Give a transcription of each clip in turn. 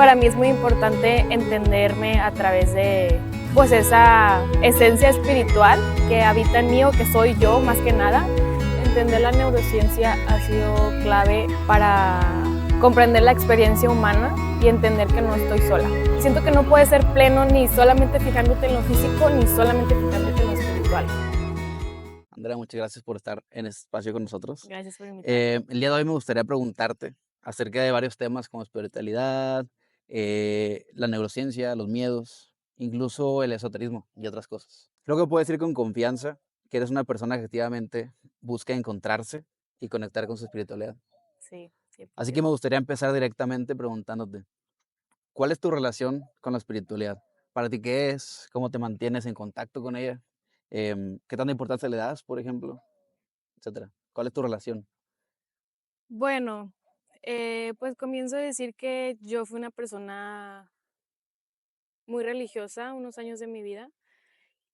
para mí es muy importante entenderme a través de pues esa esencia espiritual que habita en mí o que soy yo más que nada. Entender la neurociencia ha sido clave para comprender la experiencia humana y entender que no estoy sola. Siento que no puedes ser pleno ni solamente fijándote en lo físico ni solamente fijándote en lo espiritual. Andrea, muchas gracias por estar en este espacio con nosotros. Gracias por invitarme. El día de hoy me gustaría preguntarte acerca de varios temas como espiritualidad, la neurociencia, los miedos, incluso el esoterismo y otras cosas. Creo que puedes decir con confianza que eres una persona que efectivamente busca encontrarse y conectar con su espiritualidad. Sí, Así que 100%. me gustaría empezar directamente preguntándote, ¿cuál es tu relación con la espiritualidad? ¿Para ti qué es? ¿Cómo te mantienes en contacto con ella? ¿Qué tanta importancia le das, por ejemplo? Etcétera. ¿Cuál es tu relación? Bueno, pues comienzo a decir que yo fui una persona muy religiosa unos años de mi vida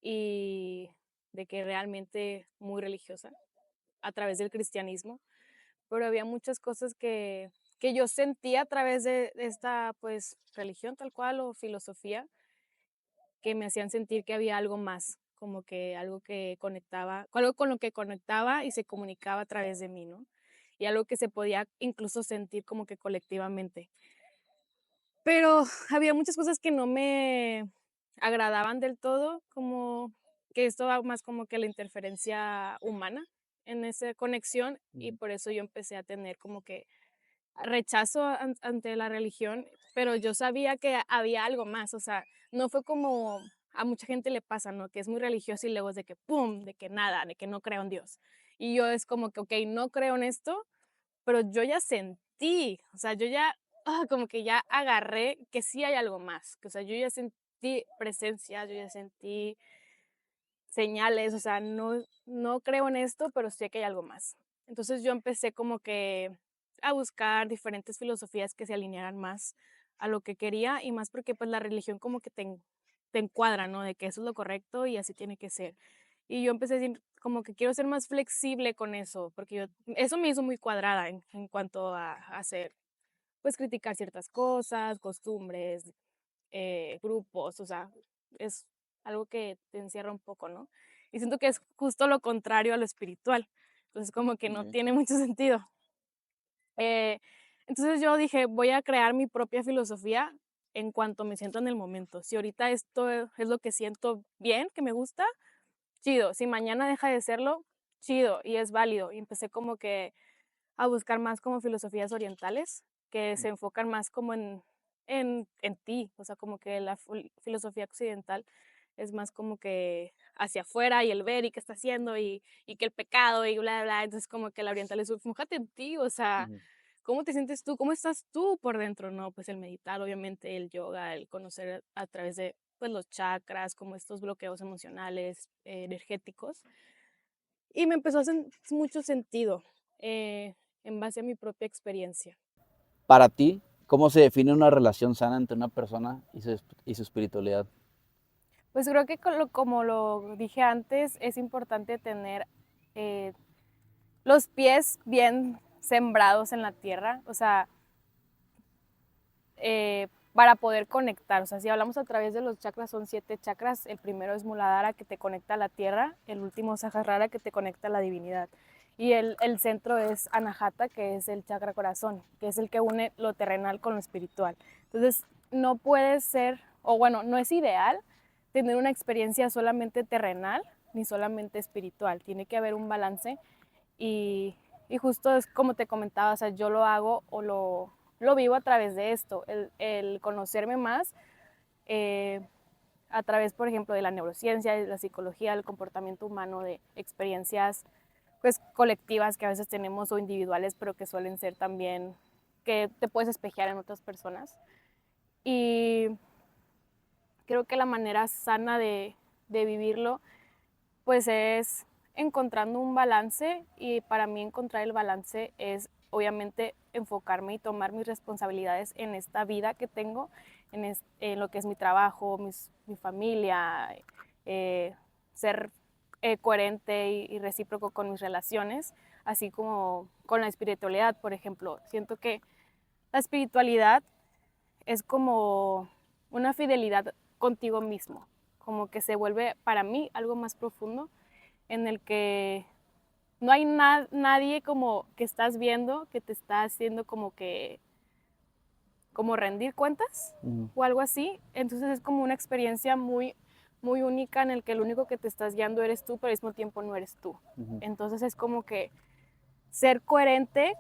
y de que realmente muy religiosa a través del cristianismo, pero había muchas cosas que yo sentía a través de esta pues religión tal cual o filosofía que me hacían sentir que había algo más, como que algo que conectaba, algo con lo que conectaba y se comunicaba a través de mí, ¿no? Y algo que se podía incluso sentir como que colectivamente. Pero había muchas cosas que no me agradaban del todo, como que esto va más como que la interferencia humana en esa conexión y Ujú. por eso yo empecé a tener como que rechazo ante la religión, pero yo sabía que había algo más, o sea, no fue como a mucha gente le pasa, ¿no? Que es muy religioso y luego es de que, ¡pum!, de que nada, de que no creo en Dios. Y yo es como que, ok, no creo en esto, pero yo ya sentí, o sea, yo ya, como que ya agarré que sí hay algo más, que, o sea, yo ya sentí presencia, yo ya sentí señales, o sea, no creo en esto, pero sé que hay algo más. Entonces yo empecé como que a buscar diferentes filosofías que se alinearan más a lo que quería y más porque pues la religión como que te encuadra, ¿no? De que eso es lo correcto y así tiene que ser. Y yo empecé a decir como que quiero ser más flexible con eso, porque eso me hizo muy cuadrada en cuanto a hacer, pues criticar ciertas cosas, costumbres, grupos, o sea, es algo que te encierra un poco, ¿no? Y siento que es justo lo contrario a lo espiritual. Entonces, como que no Okey. tiene mucho sentido. Eh, entonces yo dije, voy a crear mi propia filosofía en cuanto me siento en el momento. Si ahorita esto es lo que siento bien, que me gusta, chido. Si mañana deja de serlo, chido y es válido. Y empecé como que a buscar más como filosofías orientales que se enfocan más como en ti, o sea, como que la filosofía occidental es más como que hacia afuera y el ver y qué está haciendo y que el pecado y bla, bla, entonces como que la oriental es, enfócate en ti, o sea, Ujú. ¿cómo te sientes tú? ¿Cómo estás tú por dentro? No, pues el meditar, obviamente, el yoga, el conocer a través de pues los chakras, como estos bloqueos emocionales, energéticos. Y me empezó a hacer mucho sentido, eh, en base a mi propia experiencia. Para ti, ¿cómo se define una relación sana entre una persona y su espiritualidad? Pues creo que como lo dije antes, es importante tener eh, los pies bien sembrados en la tierra, o sea, para poder conectar. O sea, si hablamos a través de los chakras, son 7 chakras. El primero es Muladhara, que te conecta a la tierra. El último es Sahasrara, que te conecta a la divinidad. Y el centro es Anahata, que es el chakra corazón, que es el que une lo terrenal con lo espiritual. Entonces, no puede ser, o bueno, no es ideal tener una experiencia solamente terrenal ni solamente espiritual. Tiene que haber un balance y, y justo es como te comentaba, o sea, yo lo hago o lo vivo a través de esto, el conocerme más eh, a través, por ejemplo, de la neurociencia, de la psicología, del comportamiento humano, de experiencias pues colectivas que a veces tenemos o individuales, pero que suelen ser también que te puedes espejear en otras personas. Y creo que la manera sana de vivirlo pues es encontrando un balance y para mí encontrar el balance es obviamente enfocarme y tomar mis responsabilidades en esta vida que tengo, en lo que es mi trabajo, mi familia, ser coherente y recíproco con mis relaciones, así como con la espiritualidad, por ejemplo. Siento que la espiritualidad es como una fidelidad contigo mismo, como que se vuelve para mí algo más profundo en el que no hay nadie como que estás viendo que te está haciendo como rendir cuentas o algo así. Entonces es como una experiencia muy, muy única en el que el único que te estás guiando eres tú, pero al mismo tiempo no eres tú. Entonces es como que ser coherente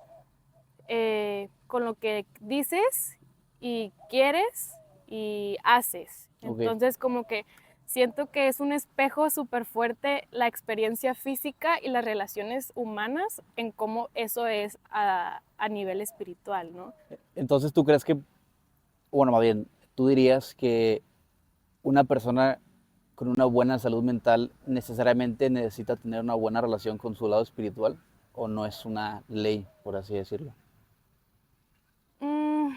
con lo que dices y quieres y haces. Ok. Entonces como que siento que es un espejo súper fuerte la experiencia física y las relaciones humanas en cómo eso es a nivel espiritual, ¿no? Entonces, ¿tú crees que, bueno, más bien, tú dirías que una persona con una buena salud mental necesariamente necesita tener una buena relación con su lado espiritual? ¿O no es una ley, por así decirlo? Mm,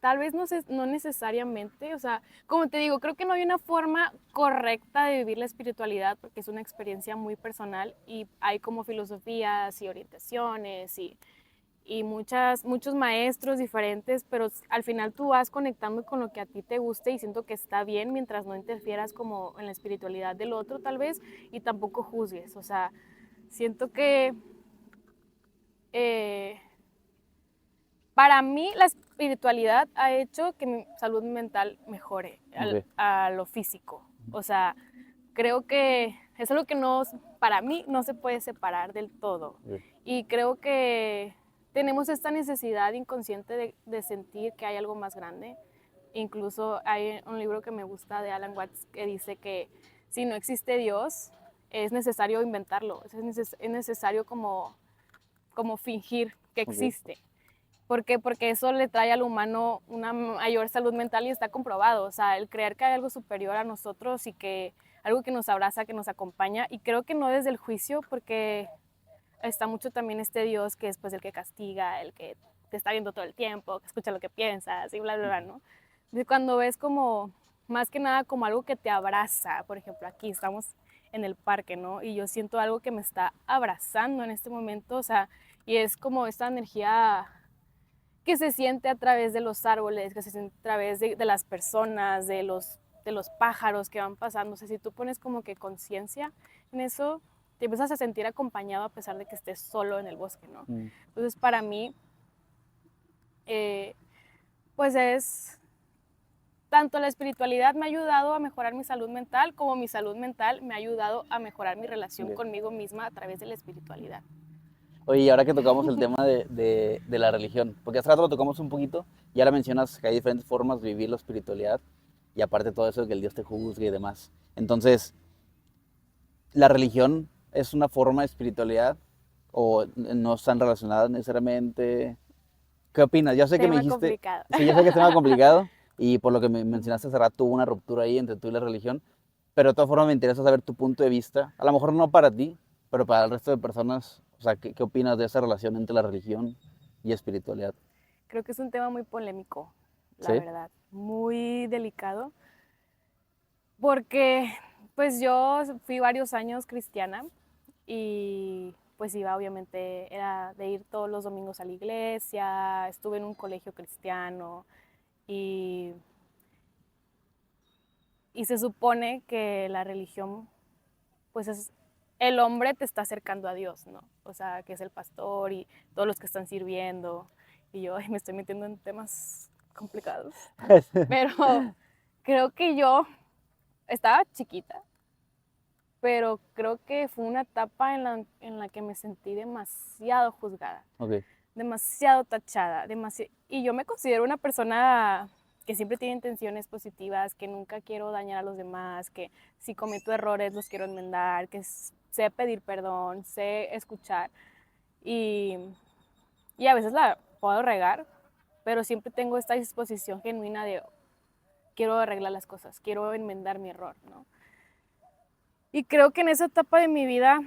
tal vez no necesariamente, o sea, como te digo, creo que no hay una forma correcta de vivir la espiritualidad porque es una experiencia muy personal y hay como filosofías y orientaciones y muchos maestros diferentes, pero al final tú vas conectando con lo que a ti te guste y siento que está bien mientras no interfieras como en la espiritualidad del otro tal vez y tampoco juzgues, o sea, siento que eh, para mí la espiritualidad ha hecho que mi salud mental mejore Ok. a lo físico, o sea, creo que es algo que no, para mí no se puede separar del todo. Ok. Y creo que tenemos esta necesidad inconsciente de sentir que hay algo más grande. Incluso hay un libro que me gusta de Alan Watts que dice que si no existe Dios, es necesario inventarlo, es necesario como fingir que Ok. existe. ¿Por qué? Porque eso le trae al humano una mayor salud mental y está comprobado. O sea, el creer que hay algo superior a nosotros y que algo que nos abraza, que nos acompaña. Y creo que no desde el juicio, porque está mucho también este Dios que es pues el que castiga, el que te está viendo todo el tiempo, que escucha lo que piensas y bla, bla, bla, ¿no? Y cuando ves como, más que nada como algo que te abraza, por ejemplo, aquí estamos en el parque, ¿no? Y yo siento algo que me está abrazando en este momento, o sea, y es como esta energía que se siente a través de los árboles, que se siente a través de las personas, de los pájaros que van pasando. O sea, si tú pones como que conciencia en eso, te empiezas a sentir acompañado a pesar de que estés solo en el bosque, ¿no? Mm. Entonces, para mí, eh, pues es tanto la espiritualidad me ha ayudado a mejorar mi salud mental, como mi salud mental me ha ayudado a mejorar mi relación Ok. conmigo misma a través de la espiritualidad. Oye, y ahora que tocamos el tema de la religión, porque hace rato lo tocamos un poquito, y ahora mencionas que hay diferentes formas de vivir la espiritualidad, y aparte todo eso de que el Dios te juzgue y demás. Entonces, ¿la religión es una forma de espiritualidad o no están relacionadas necesariamente? ¿Qué opinas? Yo sé que me Tema dijiste, complicado. sí, yo sé que es tema complicado, y por lo que me mencionaste hace rato hubo una ruptura ahí entre tú y la religión, pero de todas formas me interesa saber tu punto de vista, a lo mejor no para ti, pero para el resto de personas, o sea, ¿qué opinas de esa relación entre la religión y espiritualidad? Creo que es un tema muy polémico, la ¿Sí? verdad, muy delicado, porque pues yo fui varios años cristiana y pues iba obviamente, era de ir todos los domingos a la iglesia, estuve en un colegio cristiano y, y se supone que la religión pues es el hombre te está acercando a Dios, ¿no? O sea, que es el pastor y todos los que están sirviendo. Y yo ay, me estoy metiendo en temas complicados. Pero creo que yo estaba chiquita, pero creo que fue una etapa en la que me sentí demasiado juzgada, Ok. demasiado tachada, y yo me considero una persona que siempre tiene intenciones positivas, que nunca quiero dañar a los demás, que si cometo errores los quiero enmendar, que sé pedir perdón, sé escuchar y, y a veces la puedo regar, pero siempre tengo esta disposición genuina de quiero arreglar las cosas, quiero enmendar mi error, ¿no? Y creo que en esa etapa de mi vida,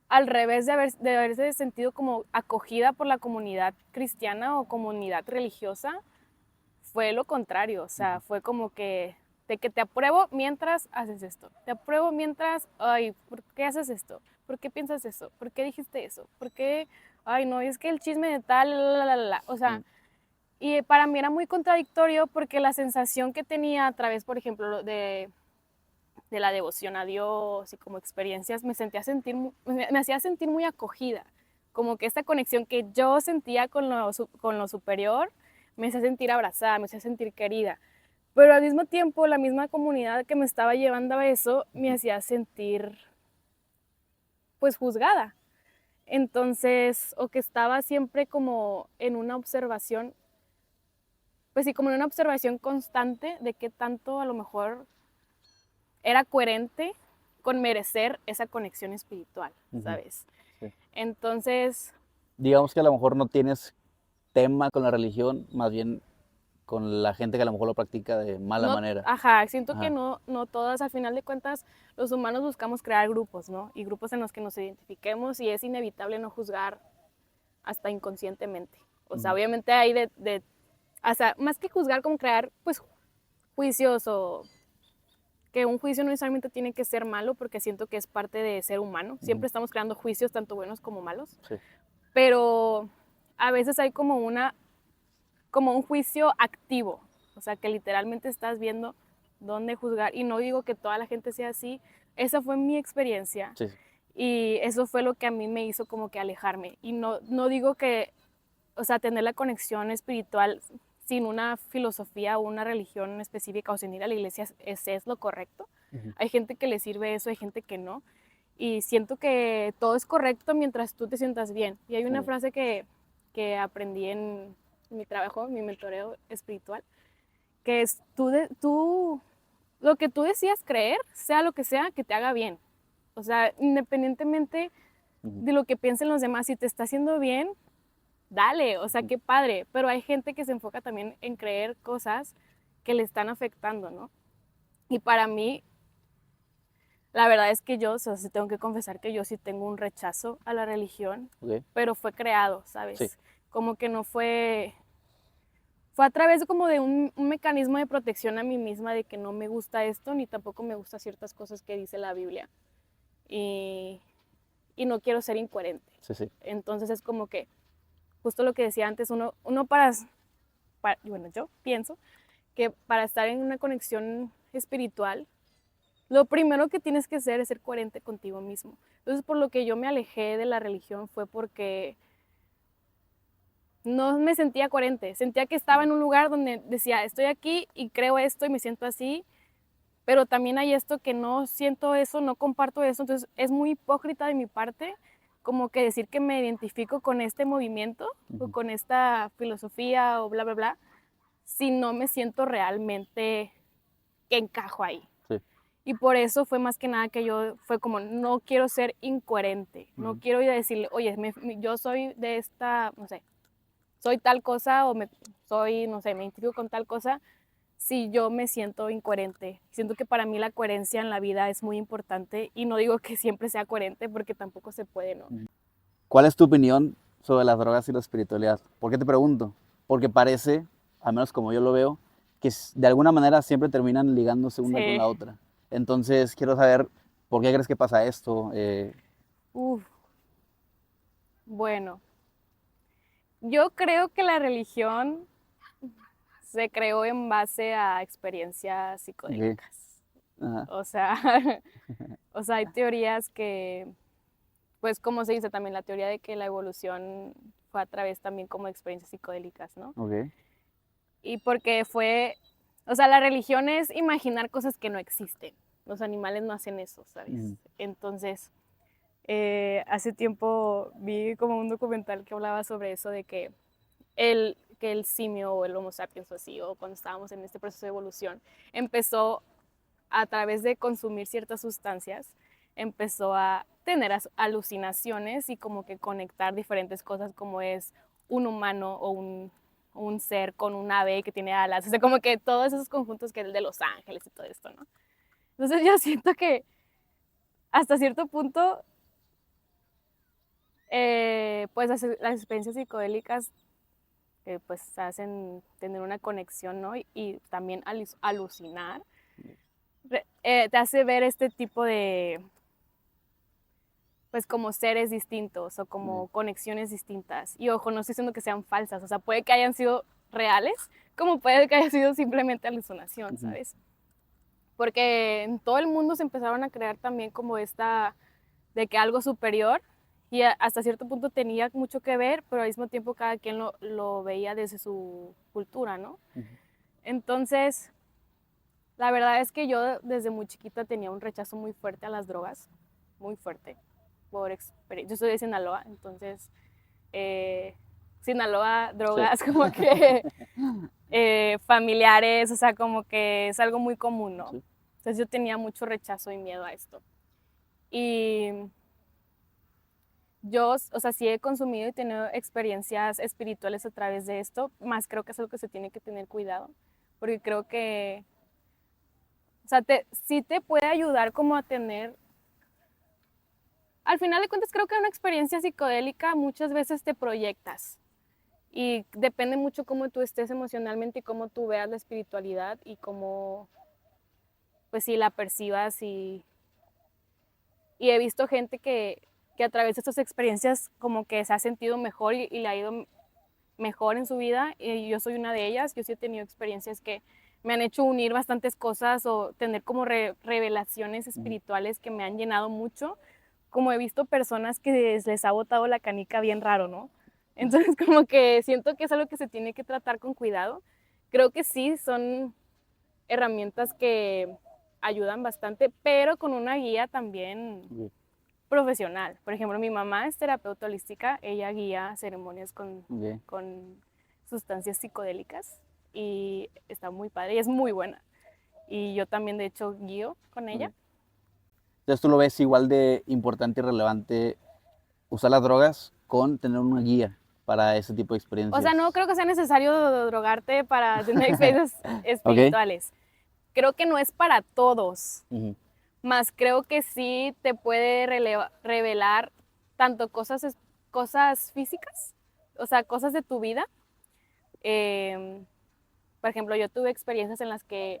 al revés de haberse sentido como acogida por la comunidad cristiana o comunidad religiosa, fue lo contrario, o sea, fue como que te apruebo mientras haces esto, te apruebo mientras, ay, ¿por qué haces esto? ¿Por qué piensas eso? ¿Por qué dijiste eso? ¿Por qué? Ay, no, es que el chisme de tal, la, o sea, Y para mí era muy contradictorio porque la sensación que tenía a través, por ejemplo, de la devoción a Dios y como experiencias, me hacía sentir muy acogida, como que esta conexión que yo sentía con lo superior me hacía sentir abrazada, me hacía sentir querida, pero al mismo tiempo la misma comunidad que me estaba llevando a eso me hacía sentir pues juzgada. Entonces, o que estaba siempre como en una observación, pues sí, como en una observación constante de qué tanto a lo mejor era coherente con merecer esa conexión espiritual, ¿sabes? Sí. Entonces, Digamos que a lo mejor no tienes tema con la religión, más bien con la gente que a lo mejor lo practica de mala no, manera. ajá, siento que Ajá. no todas, al final de cuentas, los humanos buscamos crear grupos, ¿no? Y grupos en los que nos identifiquemos y es inevitable no juzgar hasta inconscientemente. O sea, obviamente hay o sea, más que juzgar, como crear, pues, juicios o que un juicio no necesariamente tiene que ser malo porque siento que es parte de ser humano. Siempre estamos creando juicios tanto buenos como malos. Sí. Pero a veces hay como un juicio activo, o sea, que literalmente estás viendo dónde juzgar. Y no digo que toda la gente sea así, esa fue mi experiencia. Sí. Y eso fue lo que a mí me hizo como que alejarme. Y no digo que, o sea, tener la conexión espiritual sin una filosofía o una religión específica o sin ir a la iglesia es lo correcto. Hay gente que le sirve eso, hay gente que no. Y siento que todo es correcto mientras tú te sientas bien. Y hay una frase que aprendí en mi trabajo, en mi mentoreo espiritual, que es lo que tú decías creer, sea lo que sea, que te haga bien. O sea, independientemente de lo que piensen los demás, si te está haciendo bien, dale, o sea, qué padre. Pero hay gente que se enfoca también en creer cosas que le están afectando, ¿no? Y para mí, la verdad es que yo, o sea, sí tengo que confesar que yo sí tengo un rechazo a la religión, Okay. pero fue creado, ¿sabes? Sí. Como que no fue a través de como de un mecanismo de protección a mí misma de que no me gusta esto ni tampoco me gusta ciertas cosas que dice la Biblia y, y no quiero ser incoherente. Sí, sí. Entonces es como que justo lo que decía antes, uno bueno, yo pienso que para estar en una conexión espiritual, lo primero que tienes que hacer es ser coherente contigo mismo. Entonces, por lo que yo me alejé de la religión fue porque no me sentía coherente. Sentía que estaba en un lugar donde decía, estoy aquí y creo esto y me siento así, pero también hay esto que no siento eso, no comparto eso. Entonces, es muy hipócrita de mi parte como que decir que me identifico con este movimiento o con esta filosofía o bla, bla, bla, si no me siento realmente que encajo ahí. Sí. Y por eso fue más que nada que yo, fue como, no quiero ser incoherente, no quiero ir a decirle, oye, yo soy de esta, no sé, soy tal cosa o soy, no sé, me identifico con tal cosa, si yo me siento incoherente. Siento que para mí la coherencia en la vida es muy importante y no digo que siempre sea coherente porque tampoco se puede, ¿no? ¿Cuál es tu opinión sobre las drogas y la espiritualidad? ¿Por qué te pregunto? Porque parece, al menos como yo lo veo, que de alguna manera siempre terminan ligándose una con Sí. la otra. Entonces, quiero saber por qué crees que pasa esto. Uf. Bueno, yo creo que la religión se creó en base a experiencias Ok. psicodélicas. Ajá. O sea, o sea, hay teorías que, pues como se dice también, la teoría de que la evolución fue a través también como de experiencias psicodélicas, ¿no? Ok. Y porque o sea, la religión es imaginar cosas que no existen. Los animales no hacen eso, ¿sabes? Entonces, hace tiempo vi como un documental que hablaba sobre eso, de que el simio o el Homo sapiens o así, o cuando estábamos en este proceso de evolución, empezó a través de consumir ciertas sustancias, empezó a tener alucinaciones y como que conectar diferentes cosas como es un humano o un ser con un ave que tiene alas, o sea, como que todos esos conjuntos que es el de los ángeles y todo esto, ¿no? Entonces yo siento que hasta cierto punto, pues las experiencias psicodélicas pues hacen tener una conexión, ¿no? Y también alucinar, te hace ver este tipo de, pues como seres distintos o como conexiones distintas. Y ojo, no estoy diciendo que sean falsas, o sea, puede que hayan sido reales, como puede que haya sido simplemente alucinación, ¿sabes? Porque en todo el mundo se empezaron a crear también como esta, de que algo superior, y hasta cierto punto tenía mucho que ver, pero al mismo tiempo cada quien lo veía desde su cultura, ¿no? Entonces, la verdad es que yo desde muy chiquita tenía un rechazo muy fuerte a las drogas, muy fuerte. Yo soy de Sinaloa, entonces Sinaloa, drogas, sí. Como que familiares, o sea, como que es algo muy común, ¿no? Sí. Entonces yo tenía mucho rechazo y miedo a esto. Y yo, o sea, sí he consumido y tenido experiencias espirituales a través de esto, más creo que es algo que se tiene que tener cuidado, porque creo que, o sea, sí te puede ayudar como a tener, al final de cuentas creo que una experiencia psicodélica muchas veces te proyectas y depende mucho cómo tú estés emocionalmente y cómo tú veas la espiritualidad y cómo, pues sí, la percibas y he visto gente que a través de estas experiencias como que se ha sentido mejor y le ha ido mejor en su vida, y yo soy una de ellas. Yo sí he tenido experiencias que me han hecho unir bastantes cosas o tener como revelaciones espirituales que me han llenado mucho, como he visto personas que les ha botado la canica bien raro, ¿no? Entonces como que siento que es algo que se tiene que tratar con cuidado. Creo que sí, son herramientas que ayudan bastante, pero con una guía también profesional. Por ejemplo, mi mamá es terapeuta holística, ella guía ceremonias con sustancias psicodélicas y está muy padre y es muy buena. Y yo también, de hecho, guío con ella. Entonces, ¿tú lo ves igual de importante y relevante usar las drogas con tener una guía para ese tipo de experiencias? O sea, no creo que sea necesario drogarte para tener experiencias espirituales. Creo que no es para todos. Más creo que sí te puede revelar tanto cosas físicas, o sea, cosas de tu vida. Por ejemplo, yo tuve experiencias en las que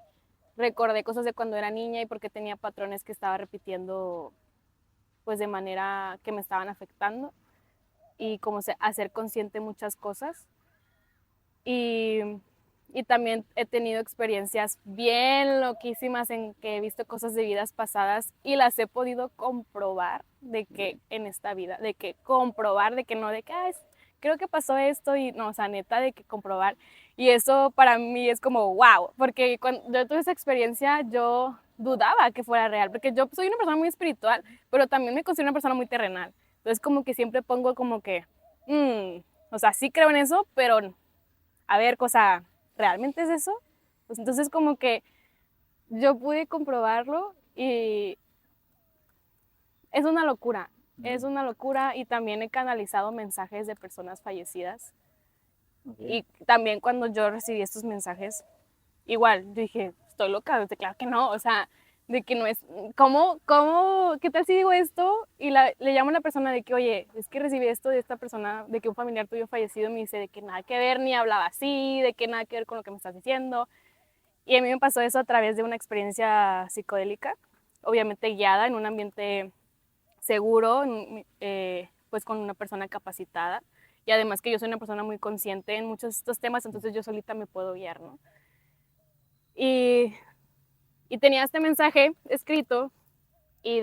recordé cosas de cuando era niña y porque tenía patrones que estaba repitiendo pues de manera que me estaban afectando, y como hacer consciente muchas cosas. Y, y también he tenido experiencias bien loquísimas en que he visto cosas de vidas pasadas y las he podido comprobar de que en esta vida, de que comprobar, de que no, de que creo que pasó esto y no, o sea, neta, de que comprobar. Y eso para mí es como wow, porque cuando yo tuve esa experiencia yo dudaba que fuera real, porque yo soy una persona muy espiritual, pero también me considero una persona muy terrenal. Entonces como que siempre pongo como que, o sea, sí creo en eso, pero a ver, cosa, ¿realmente es eso? Pues entonces como que yo pude comprobarlo y es una locura. Es una locura, y también he canalizado mensajes de personas fallecidas. Y también cuando yo recibí estos mensajes, igual, yo dije, estoy loca, claro que no, o sea, de que no es, qué tal si digo esto y le llamo a una persona de que, oye, es que recibí esto de esta persona, de que un familiar tuyo fallecido, me dice de que nada que ver, ni hablaba así, de que nada que ver con lo que me estás diciendo. Y a mí me pasó eso a través de una experiencia psicodélica, obviamente guiada en un ambiente seguro, pues con una persona capacitada. Y además que yo soy una persona muy consciente en muchos de estos temas, entonces yo solita me puedo guiar, ¿no? Y tenía este mensaje escrito y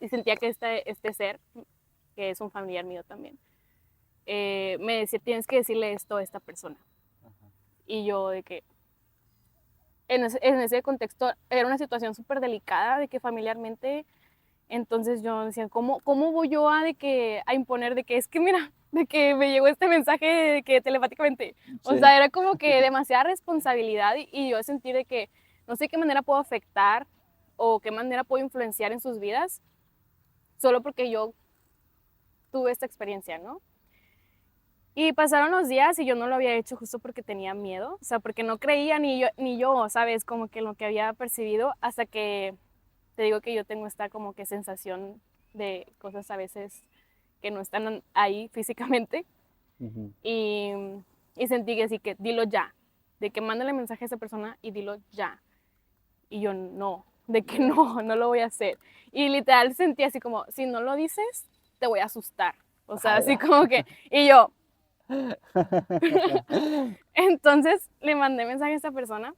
sentía que este ser, que es un familiar mío también, me decía, tienes que decirle esto a esta persona. Y yo de que, en ese contexto, era una situación súper delicada de que familiarmente, entonces yo decía, ¿cómo voy yo a imponer de que es que mira, de que me llegó este mensaje de que telepáticamente? O sea, era como que demasiada responsabilidad y yo sentir de que no sé qué manera puedo afectar o qué manera puedo influenciar en sus vidas solo porque yo tuve esta experiencia, ¿no? Y pasaron los días y yo no lo había hecho justo porque tenía miedo, o sea, porque no creía ni yo, ¿sabes? Como que lo que había percibido, hasta que te digo que yo tengo esta como que sensación de cosas a veces que no están ahí físicamente. y, y sentí que así que dilo ya, de que mándale mensaje a esa persona y dilo ya. Y yo no, de que no lo voy a hacer. Y literal sentí así como, si no lo dices, te voy a asustar. O sea, así como que, y yo, Entonces le mandé mensaje a esta persona.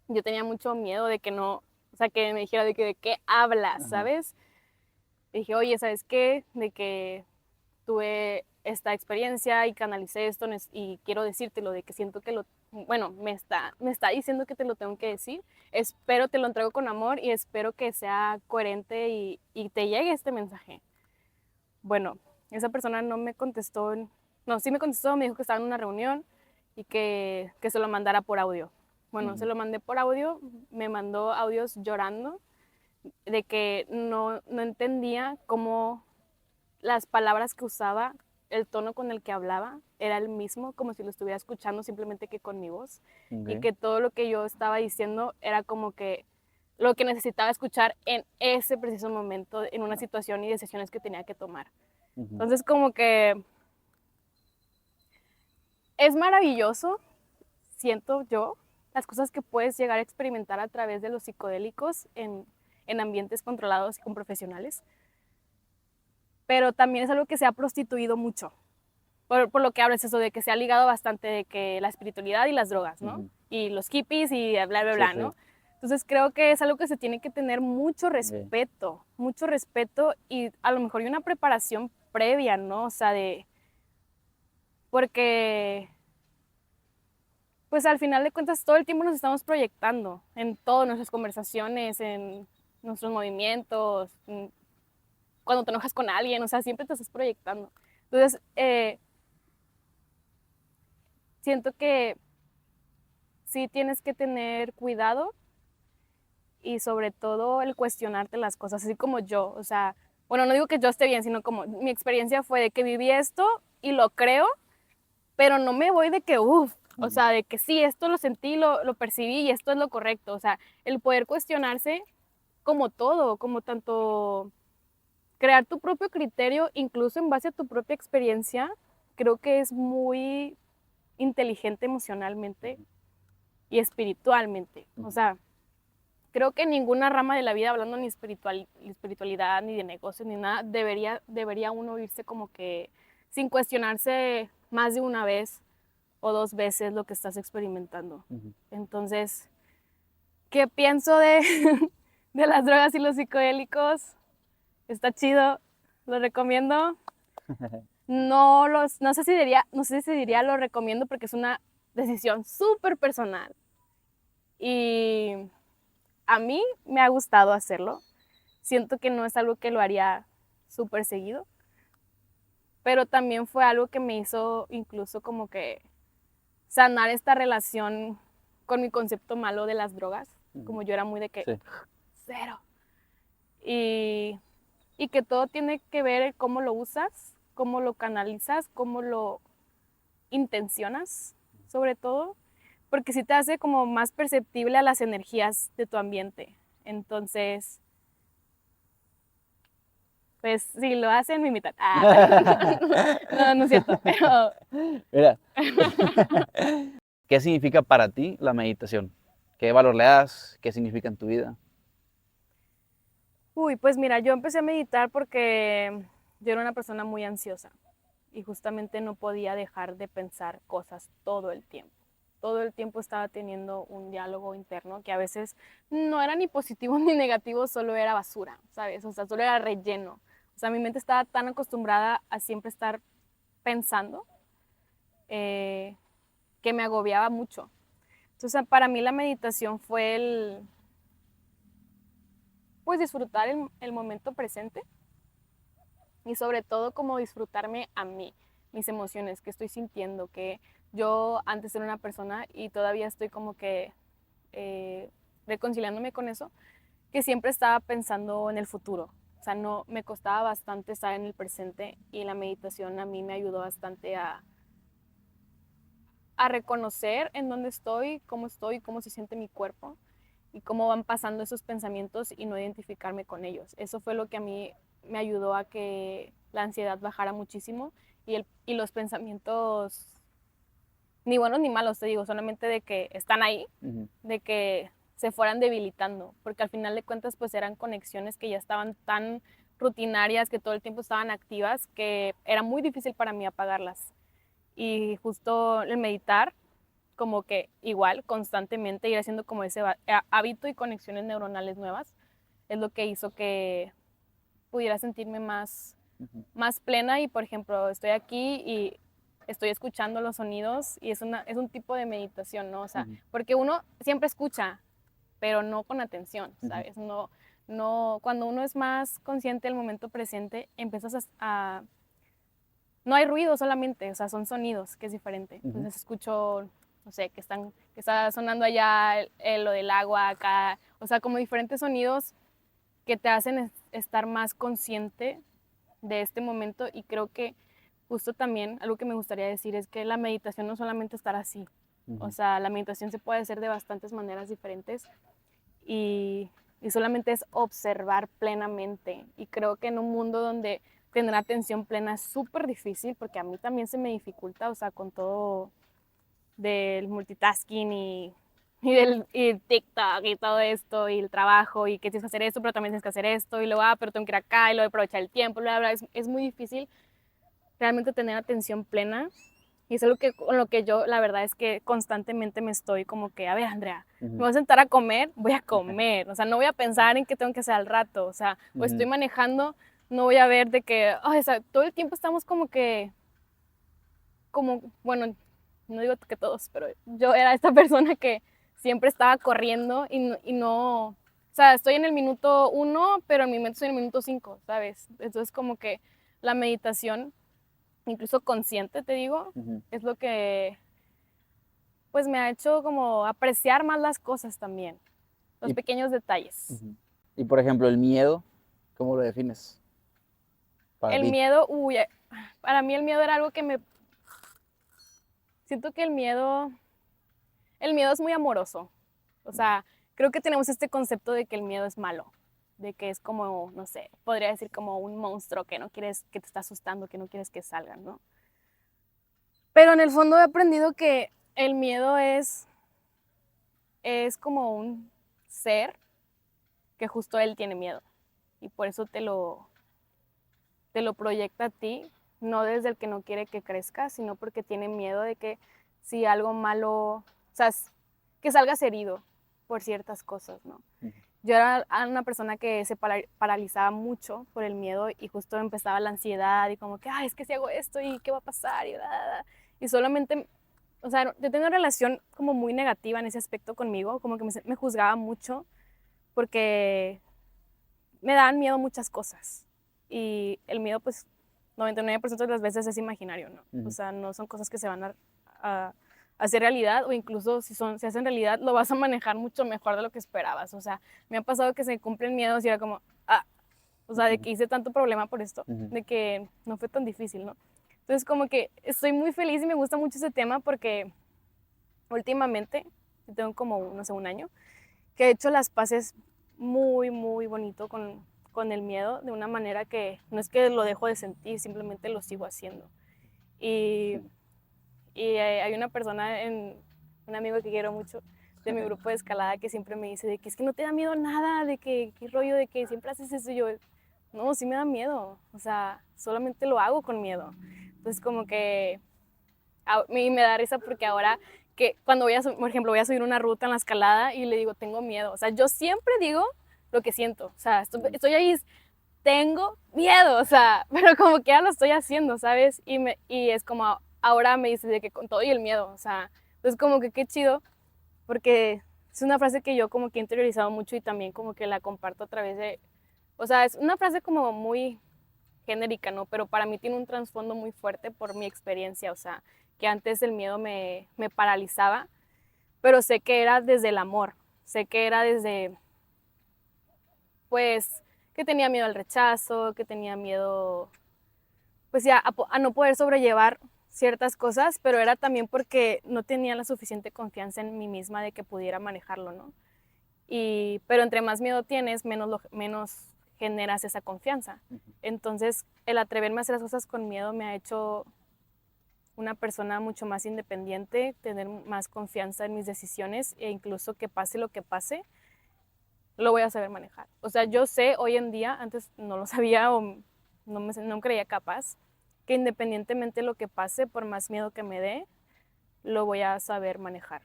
Yo tenía mucho miedo de que no, o sea, que me dijera de qué hablas, Ajá. ¿sabes? Dije, oye, ¿sabes qué? De que tuve esta experiencia y canalicé esto y quiero decírtelo, de que siento que bueno, me está diciendo que te lo tengo que decir. Espero te lo entrego con amor y espero que sea coherente y te llegue este mensaje. Bueno, esa persona no me contestó, no, sí me contestó, me dijo que estaba en una reunión y que se lo mandara por audio. Bueno, se lo mandé por audio, me mandó audios llorando de que no entendía cómo las palabras que usaba, el tono con el que hablaba era el mismo, como si lo estuviera escuchando simplemente que con mi voz. Y Ok. que todo lo que yo estaba diciendo era como que lo que necesitaba escuchar en ese preciso momento, en una situación y decisiones que tenía que tomar. Ujú. Entonces como que es maravilloso, siento yo, las cosas que puedes llegar a experimentar a través de los psicodélicos en ambientes controlados y con profesionales, pero también es algo que se ha prostituido mucho. Por lo que hablas eso de que se ha ligado bastante de que la espiritualidad y las drogas, ¿no? Ujú. Y los hippies y bla, bla, Sí, bla, sí. ¿no? Entonces creo que es algo que se tiene que tener Ok. mucho respeto y a lo mejor hay una preparación previa, ¿no? O sea, porque pues al final de cuentas todo el tiempo nos estamos proyectando en todas nuestras conversaciones, en nuestros movimientos, cuando te enojas con alguien, o sea, siempre te estás proyectando. Entonces, siento que sí tienes que tener cuidado y sobre todo el cuestionarte las cosas, así como yo, o sea, bueno, no digo que yo esté bien, sino como mi experiencia fue de que viví esto y lo creo, pero no me voy de que, uff, o Ujú. sea, de que sí, esto lo sentí, lo percibí y esto es lo correcto, o sea, el poder cuestionarse como todo, como tanto crear tu propio criterio, incluso en base a tu propia experiencia, creo que es muy inteligente emocionalmente Ujú. y espiritualmente, o Ujú. sea, creo que ninguna rama de la vida, hablando ni espiritualidad, ni de negocios, ni nada, debería uno irse como que sin cuestionarse más de una vez o dos veces lo que estás experimentando. Ujú. Entonces, ¿qué pienso de las drogas y los psicodélicos? Está chido, lo recomiendo. No sé si diría lo recomiendo porque es una decisión súper personal. Y a mí me ha gustado hacerlo. Siento que no es algo que lo haría súper seguido, pero también fue algo que me hizo incluso como que sanar esta relación con mi concepto malo de las drogas, Ujú. como yo era muy de que Sí. cero. Y, y que todo tiene que ver cómo lo usas, cómo lo canalizas, cómo lo intencionas, sobre todo, porque sí te hace como más perceptible a las energías de tu ambiente. Entonces, pues si lo hacen, me invitan. No, no es cierto, pero Mira, ¿qué significa para ti la meditación? ¿Qué valor le das? ¿Qué significa en tu vida? uy, pues mira, yo empecé a meditar porque yo era una persona muy ansiosa y justamente no podía dejar de pensar cosas todo el tiempo. Todo el tiempo estaba teniendo un diálogo interno que a veces no era ni positivo ni negativo, solo era basura, ¿sabes? O sea, solo era relleno. O sea, mi mente estaba tan acostumbrada a siempre estar pensando eh, que me agobiaba mucho. Entonces, para mí la meditación fue pues disfrutar el momento presente y sobre todo como disfrutarme a mí, mis emociones, que estoy sintiendo, que yo antes era una persona y todavía estoy como que reconciliándome con eso, que siempre estaba pensando en el futuro. O sea, no, me costaba bastante estar en el presente y la meditación a mí me ayudó bastante a reconocer en dónde estoy, cómo se siente mi cuerpo y cómo van pasando esos pensamientos y no identificarme con ellos. Eso fue lo que a mí me ayudó a que la ansiedad bajara muchísimo y los pensamientos, ni buenos ni malos, te digo, solamente de que están ahí, Ujú. de que se fueran debilitando, porque al final de cuentas pues eran conexiones que ya estaban tan rutinarias, que todo el tiempo estaban activas, que era muy difícil para mí apagarlas. Y justo el meditar, como que igual, constantemente ir haciendo como ese hábito y conexiones neuronales nuevas, es lo que hizo que pudiera sentirme más plena. Y por ejemplo, estoy aquí y estoy escuchando los sonidos y es un tipo de meditación, ¿no? O sea, porque uno siempre escucha, pero no con atención, ¿sabes? No, cuando uno es más consciente del momento presente, empiezas no hay ruido solamente, o sea, son sonidos, que es diferente. Entonces escucho, no sé, que está sonando allá lo del agua acá, o sea, como diferentes sonidos que te hacen estar más consciente de este momento. Y creo que justo también algo que me gustaría decir es que la meditación no solamente estar así, o sea, la meditación se puede hacer de bastantes maneras diferentes y, y solamente es observar plenamente. Y creo que en un mundo donde tener atención plena es súper difícil, porque a mí también se me dificulta, o sea, con todo del multitasking y TikTok y todo esto y el trabajo y que tienes que hacer esto, pero también tienes que hacer esto y luego, pero tengo que ir acá y luego aprovechar el tiempo, bla, bla. Es muy difícil realmente tener atención plena. Y es algo que, con lo que yo, la verdad es que constantemente me estoy como que, a ver, Andrea, me voy a sentar a comer, voy a comer. O sea, no voy a pensar en qué tengo que hacer al rato. O sea, o estoy manejando, no voy a ver de que, o sea, todo el tiempo estamos bueno, no digo que todos, pero yo era esta persona que siempre estaba corriendo y no, o sea, estoy en el minuto 1, pero en mi mente estoy en el minuto 5, ¿sabes? Entonces como que la meditación, incluso consciente, te digo, es lo que pues me ha hecho como apreciar más las cosas también, los Y, pequeños detalles. y por ejemplo, el miedo, ¿cómo lo defines para El ti? miedo, para mí el miedo era algo que siento que el miedo es muy amoroso. O sea, creo que tenemos este concepto de que el miedo es malo, de que es como, no sé, podría decir como un monstruo que no quieres, que te está asustando, que no quieres que salga, ¿no? Pero en el fondo he aprendido que el miedo es como un ser que justo él tiene miedo y por eso te lo proyecta a ti, no desde el que no quiere que crezca, sino porque tiene miedo de que si algo malo, o sea, que salgas herido por ciertas cosas, ¿no? Yo era una persona que se paralizaba mucho por el miedo y justo empezaba la ansiedad y como que, ay, es que si hago esto y qué va a pasar y bla, bla, bla. Y solamente, o sea, yo tengo una relación como muy negativa en ese aspecto conmigo, como que me juzgaba mucho porque me daban miedo muchas cosas. Y el miedo, pues, 99% de las veces es imaginario, ¿no? O sea, no son cosas que se van a hacer realidad, o incluso si hacen realidad, lo vas a manejar mucho mejor de lo que esperabas. O sea, me ha pasado que se cumplen miedos y era como, o sea, de que hice tanto problema por esto, de que no fue tan difícil, ¿no? Entonces, como que estoy muy feliz y me gusta mucho ese tema porque últimamente, tengo como, no sé, un año, que he hecho las paces muy, muy bonito con el miedo, de una manera que no es que lo dejo de sentir, simplemente lo sigo haciendo. Y, hay una persona, un amigo que quiero mucho, de mi grupo de escalada, que siempre me dice de que es que no te da miedo nada, de que qué rollo, de que siempre haces eso. Y yo, no, sí me da miedo, o sea, solamente lo hago con miedo. Entonces como que a mí me da risa porque ahora que cuando por ejemplo, voy a subir una ruta en la escalada y le digo, tengo miedo. O sea, yo siempre digo lo que siento. O sea, estoy ahí, tengo miedo, o sea, pero como que ya lo estoy haciendo, ¿sabes? Y es como, ahora me dice de que con todo y el miedo, o sea, entonces como que qué chido, porque es una frase que yo como que he interiorizado mucho y también como que la comparto a través o sea, es una frase como muy genérica, ¿no? Pero para mí tiene un trasfondo muy fuerte por mi experiencia, o sea, que antes el miedo me paralizaba, pero sé que era desde el amor, sé que era desde, pues, que tenía miedo al rechazo, que tenía miedo, pues ya, a no poder sobrellevar ciertas cosas, pero era también porque no tenía la suficiente confianza en mí misma de que pudiera manejarlo, ¿no? Pero entre más miedo tienes, menos generas esa confianza. Entonces, el atreverme a hacer las cosas con miedo me ha hecho una persona mucho más independiente, tener más confianza en mis decisiones e incluso que pase lo que pase, lo voy a saber manejar. O sea, yo sé hoy en día, antes no lo sabía o no creía capaz, que independientemente de lo que pase, por más miedo que me dé, lo voy a saber manejar.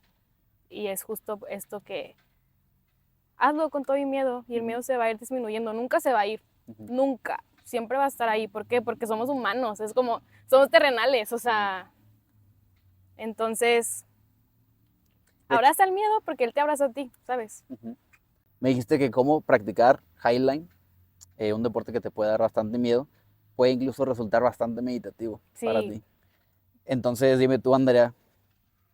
Y es justo esto que hazlo con todo y miedo y el miedo se va a ir disminuyendo, nunca se va a ir, nunca, siempre va a estar ahí. ¿Por qué? Porque somos humanos, es como, somos terrenales, o sea, entonces, abraza el miedo porque él te abraza a ti, ¿sabes? Me dijiste que cómo practicar highline, un deporte que te puede dar bastante miedo, puede incluso resultar bastante meditativo para Sí. ti. Entonces, dime tú, Andrea,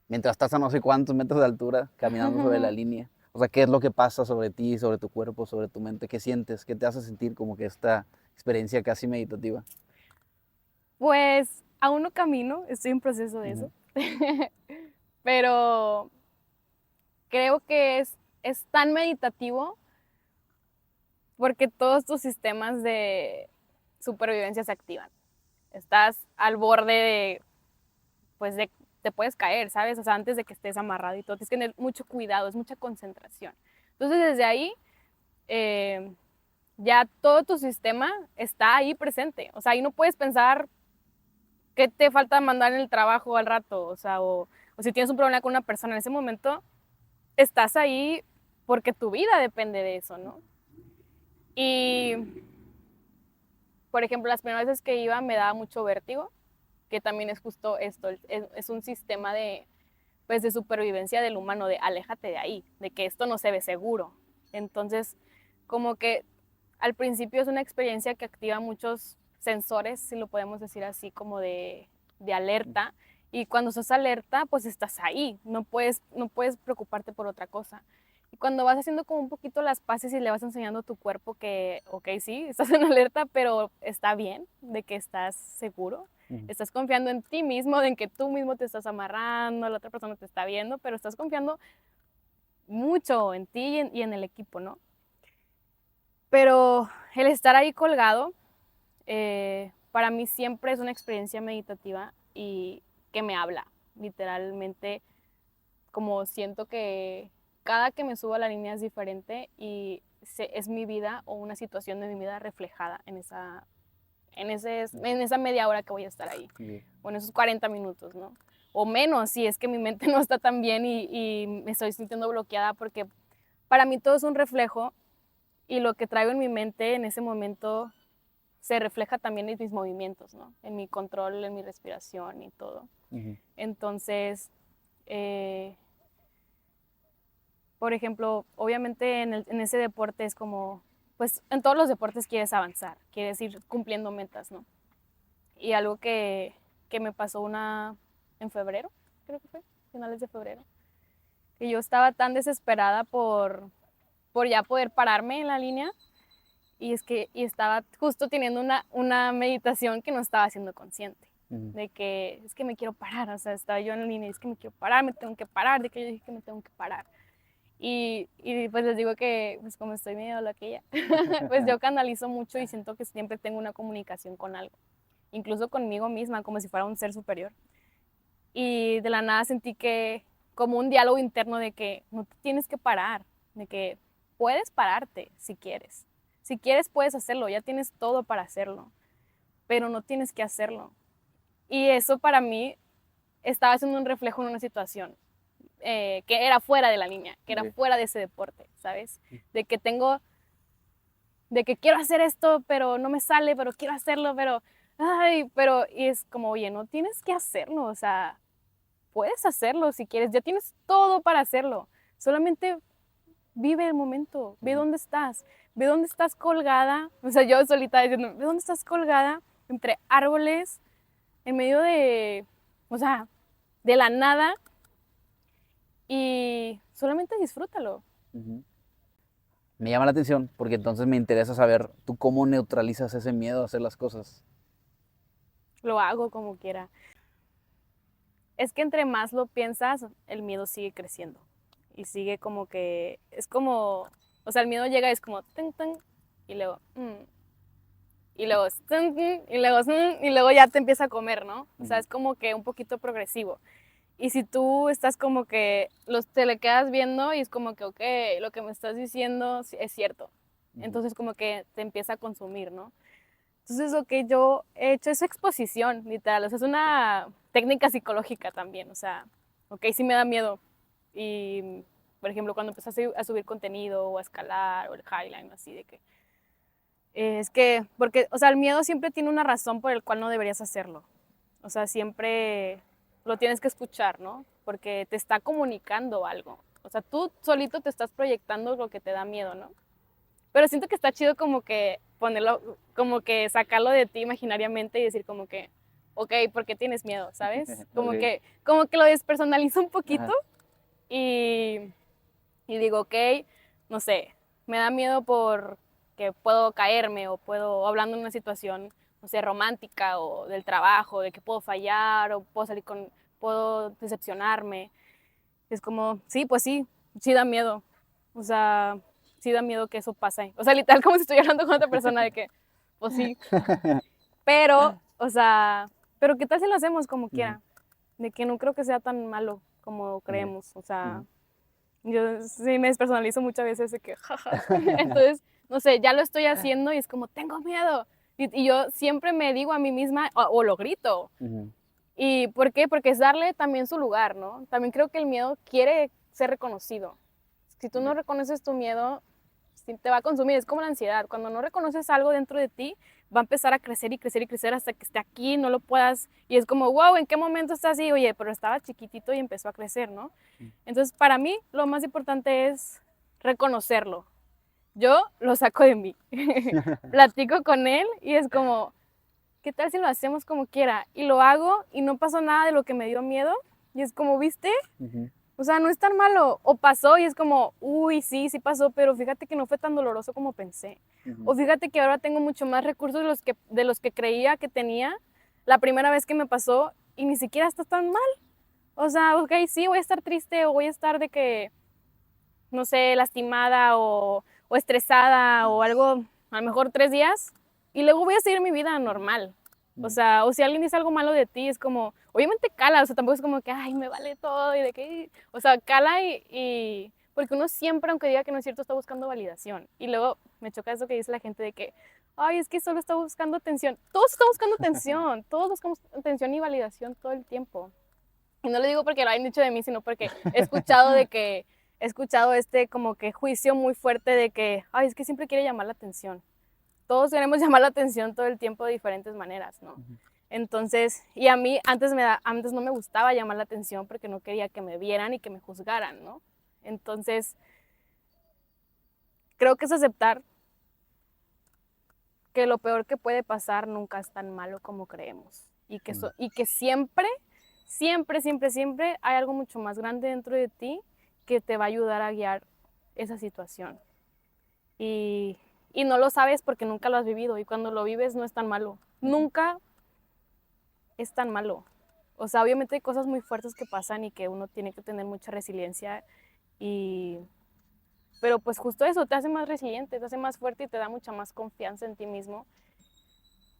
mientras estás a no sé cuántos metros de altura, caminando sobre la línea, o sea, ¿qué es lo que pasa sobre ti, sobre tu cuerpo, sobre tu mente? ¿Qué sientes? ¿Qué te hace sentir como que esta experiencia casi meditativa? Pues aún no camino, estoy en proceso de eso, pero creo que es tan meditativo porque todos tus sistemas de supervivencia se activan. Estás al borde de, pues de, te puedes caer, ¿sabes? O sea, antes de que estés amarrado y todo, tienes que tener mucho cuidado, es mucha concentración. Entonces, desde ahí, ya todo tu sistema está ahí presente. O sea, ahí no puedes pensar qué te falta mandar en el trabajo al rato, o sea, o si tienes un problema con una persona en ese momento, estás ahí porque tu vida depende de eso, ¿no? Y, por ejemplo, las primeras veces que iba me daba mucho vértigo, que también es justo esto, es un sistema de, pues, de supervivencia del humano, de aléjate de ahí, de que esto no se ve seguro. Entonces, como que al principio es una experiencia que activa muchos sensores, si lo podemos decir así, como de alerta. Y cuando estás alerta, pues estás ahí, no puedes preocuparte por otra cosa. Y cuando vas haciendo como un poquito las paces y le vas enseñando a tu cuerpo que, ok, sí, estás en alerta, pero está bien, de que estás seguro, estás confiando en ti mismo, de en que tú mismo te estás amarrando, la otra persona te está viendo, pero estás confiando mucho en ti y en el equipo, ¿no? Pero el estar ahí colgado, para mí siempre es una experiencia meditativa y que me habla, literalmente, como siento que cada que me subo a la línea es diferente y es mi vida o una situación de mi vida reflejada en esa media hora que voy a estar ahí, o en esos 40 minutos, ¿no? O menos, si es que mi mente no está tan bien y me estoy sintiendo bloqueada, porque para mí todo es un reflejo y lo que traigo en mi mente en ese momento se refleja también en mis movimientos, ¿no? En mi control, en mi respiración y todo. Entonces, por ejemplo, obviamente en ese deporte es como, pues en todos los deportes quieres avanzar, quieres ir cumpliendo metas, ¿no? Y algo que me pasó en febrero, creo que fue, finales de febrero, que yo estaba tan desesperada por ya poder pararme en la línea y estaba justo teniendo una meditación que no estaba siendo consciente, de que es que me quiero parar, o sea, estaba yo en la línea y es que me quiero parar, me tengo que parar, de que yo dije que me tengo que parar. Y pues les digo que, pues como estoy medio loquilla, pues yo canalizo mucho y siento que siempre tengo una comunicación con algo, incluso conmigo misma, como si fuera un ser superior. Y de la nada sentí que, como un diálogo interno de que no te tienes que parar, de que puedes pararte si quieres. Si quieres puedes hacerlo, ya tienes todo para hacerlo, pero no tienes que hacerlo. Y eso para mí estaba siendo un reflejo en una situación que era fuera de la línea, que era fuera de ese deporte, ¿sabes? De que de que quiero hacer esto, pero no me sale, pero quiero hacerlo, y es como, oye, no tienes que hacerlo, o sea, puedes hacerlo si quieres, ya tienes todo para hacerlo, solamente vive el momento, ve dónde estás colgada, o sea, yo solita diciendo, ve dónde estás colgada entre árboles, en medio o sea, de la nada, y solamente disfrútalo. Me llama la atención porque entonces me interesa saber tú cómo neutralizas ese miedo a hacer las cosas. Lo hago como quiera. Es que entre más lo piensas, el miedo sigue creciendo. Y sigue como que, es como, o sea, el miedo llega y es como, tan, tan, y luego, y luego, tan, y luego ya te empieza a comer, ¿no? O sea, es como que un poquito progresivo. Y si tú estás como que te le quedas viendo y es como que, ok, lo que me estás diciendo es cierto. Entonces como que te empieza a consumir, ¿no? Entonces Entonces, ok, yo he hecho esa exposición, literal, o sea, es una técnica psicológica también, o sea, ok, sí me da miedo. Y, por ejemplo, cuando empecé a subir contenido o a escalar o el highline, así de que, es que, porque, o sea, el miedo siempre tiene una razón por el cual no deberías hacerlo. O sea, siempre lo tienes que escuchar, ¿no? Porque te está comunicando algo. O sea, tú solito te estás proyectando lo que te da miedo, ¿no? Pero siento que está chido como que ponerlo, como que sacarlo de ti imaginariamente y decir como que, ok, ¿por qué tienes miedo? ¿Sabes? Ok. Como que lo despersonalizo un poquito Ajá. y, y digo, ok, no sé, me da miedo por que puedo caerme o puedo, hablando en una situación, no sé, romántica o del trabajo, de que puedo fallar o puedo salir con, puedo decepcionarme. Es como, sí, pues sí da miedo. O sea, sí da miedo que eso pase. O sea, literal como si estuviera hablando con otra persona de que, pues sí. Pero, o sea, pero ¿qué tal si lo hacemos como Ujú, quiera? De que no creo que sea tan malo como ujú, creemos. O sea, ujú. yo sí me despersonalizo muchas veces de que, jaja. Entonces, no sé, ya lo estoy haciendo y es como, tengo miedo. Y yo siempre me digo a mí misma, o lo grito, Ujú, ¿y por qué? Porque es darle también su lugar, ¿no? También creo que el miedo quiere ser reconocido. Si tú no ok. reconoces tu miedo, sí te va a consumir. Es como la ansiedad. Cuando no reconoces algo dentro de ti, va a empezar a crecer y crecer y crecer hasta que esté aquí, no lo puedas. Y es como, wow, ¿en qué momento está así? Oye, pero estaba chiquitito y empezó a crecer, ¿no? Mm. Entonces, para mí, lo más importante es reconocerlo. Yo lo saco de mí. Platico con él y es como, ¿qué tal si lo hacemos como quiera? Y lo hago y no pasó nada de lo que me dio miedo. Y es como, ¿viste? Ujú, O sea, no es tan malo. O pasó y es como, uy, sí pasó, pero fíjate que no fue tan doloroso como pensé. ujú, O fíjate que ahora tengo mucho más recursos de los que creía que tenía la primera vez que me pasó y ni siquiera está tan mal. O sea, ok, sí, voy a estar triste o voy a estar de que, no sé, lastimada o estresada o algo, a lo mejor 3 días, y luego voy a seguir mi vida normal. O ujú. sea, o si alguien dice algo malo de ti, es como, obviamente cala, o sea, tampoco es como que, ay, me vale todo y de que, o sea, cala porque uno siempre, aunque diga que no es cierto, está buscando validación. Y luego me choca eso que dice la gente de que, ay, es que solo está buscando atención. Todos estamos buscando atención, todos buscamos atención y validación todo el tiempo. Y no lo digo porque lo hayan dicho de mí, sino porque he escuchado este como que juicio muy fuerte de que, ay, es que siempre quiere llamar la atención. Todos queremos llamar la atención todo el tiempo de diferentes maneras, ¿no? Ujú. Entonces, y a mí antes no me gustaba llamar la atención porque no quería que me vieran y que me juzgaran, ¿no? Entonces, creo que es aceptar que lo peor que puede pasar nunca es tan malo como creemos. Mm. Y que siempre hay algo mucho más grande dentro de ti que te va a ayudar a guiar esa situación. Y, y no lo sabes porque nunca lo has vivido y cuando lo vives no es tan malo. Ujú. Nunca es tan malo. O sea, obviamente hay cosas muy fuertes que pasan y que uno tiene que tener mucha resiliencia y... Pero pues justo eso te hace más resiliente, te hace más fuerte y te da mucha más confianza en ti mismo.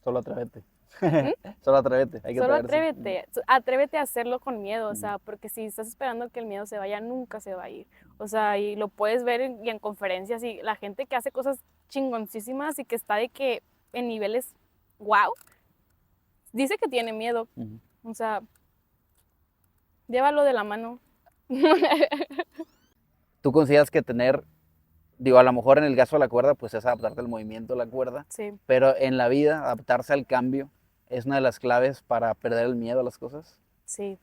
Solo atrévete. ¿Mm? Solo atrévete, hay que Solo atreverse. Ujú, atrévete a hacerlo con miedo, o ujú. sea, porque si estás esperando que el miedo se vaya, nunca se va a ir. O sea, y lo puedes ver y en conferencias y la gente que hace cosas chingoncísimas y que está de que en niveles wow, dice que tiene miedo. Ujú. O sea, llévalo de la mano. ¿Tú consideras que tener, digo, a lo mejor en el caso de la cuerda, pues es adaptarte al movimiento de la cuerda, Sí, pero en la vida, adaptarse al cambio es una de las claves para perder el miedo a las cosas? sí.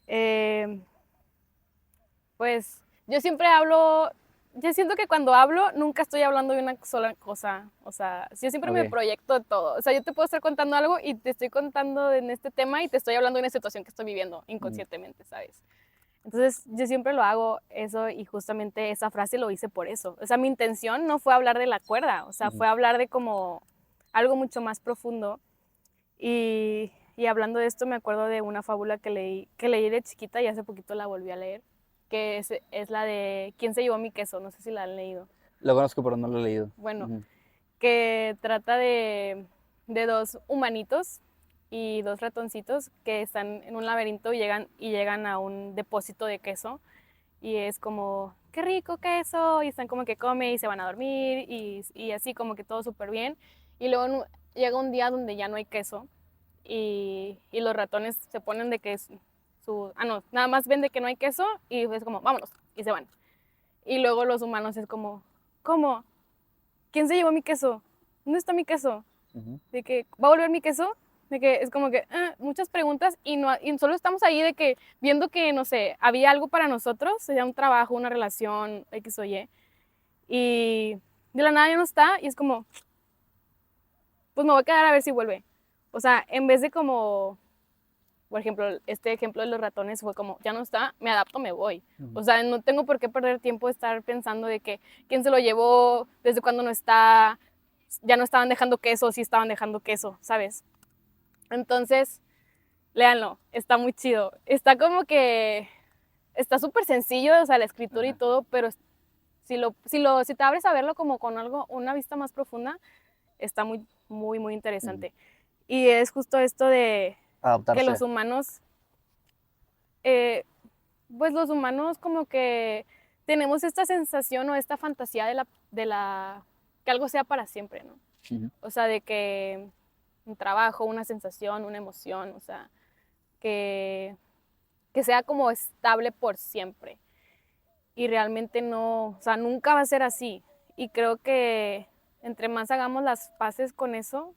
Eh, Pues yo siempre hablo, yo siento que cuando hablo nunca estoy hablando de una sola cosa, o sea, yo siempre me Ok. proyecto de todo, o sea, yo te puedo estar contando algo y te estoy contando en este tema y te estoy hablando de una situación que estoy viviendo Ujú, inconscientemente, ¿sabes? Entonces yo siempre lo hago eso y justamente esa frase lo hice por eso, o sea, mi intención no fue hablar de la cuerda, o sea, ujú. fue hablar de como algo mucho más profundo y hablando de esto, me acuerdo de una fábula que leí de chiquita y hace poquito la volví a leer, que es la de ¿Quién se llevó mi queso? No sé si la han leído. Lo conozco, pero no lo he leído. Bueno, Ujú, que trata de dos humanitos y dos ratoncitos que están en un laberinto y llegan a un depósito de queso y es como, qué rico queso, y están como que come y se van a dormir y así como que todo súper bien. Y luego llega un día donde ya no hay queso y los ratones se ponen de que no, nada más ven de que no hay queso y es como, vámonos, y se van. Y luego los humanos es como, ¿cómo? ¿Quién se llevó mi queso? ¿Dónde está mi queso? De que, ¿va a volver mi queso? De que es como que muchas preguntas y solo estamos ahí de que viendo que, no sé, había algo para nosotros, sea un trabajo, una relación, X o y de la nada ya no está y es como, pues me voy a quedar a ver si vuelve. O sea, en vez de como, por ejemplo, este ejemplo de los ratones fue como, ya no está, me adapto, me voy. O sea, no tengo por qué perder tiempo de estar pensando de que quién se lo llevó, desde cuándo no está, ya no estaban dejando queso, sí estaban dejando queso, ¿sabes? Entonces, léanlo, está muy chido. Está como que, está súper sencillo, o sea, la escritura y todo, pero si te abres a verlo como con algo, una vista más profunda, está muy, muy, muy interesante. Y es justo esto de que Adaptarse. los humanos, pues los humanos como que tenemos esta sensación o esta fantasía que algo sea para siempre, ¿no? O sea, de que un trabajo, una sensación, una emoción, o sea, que, que sea como estable por siempre. Y realmente no, o sea, nunca va a ser así. Y creo que entre más hagamos las paces con eso,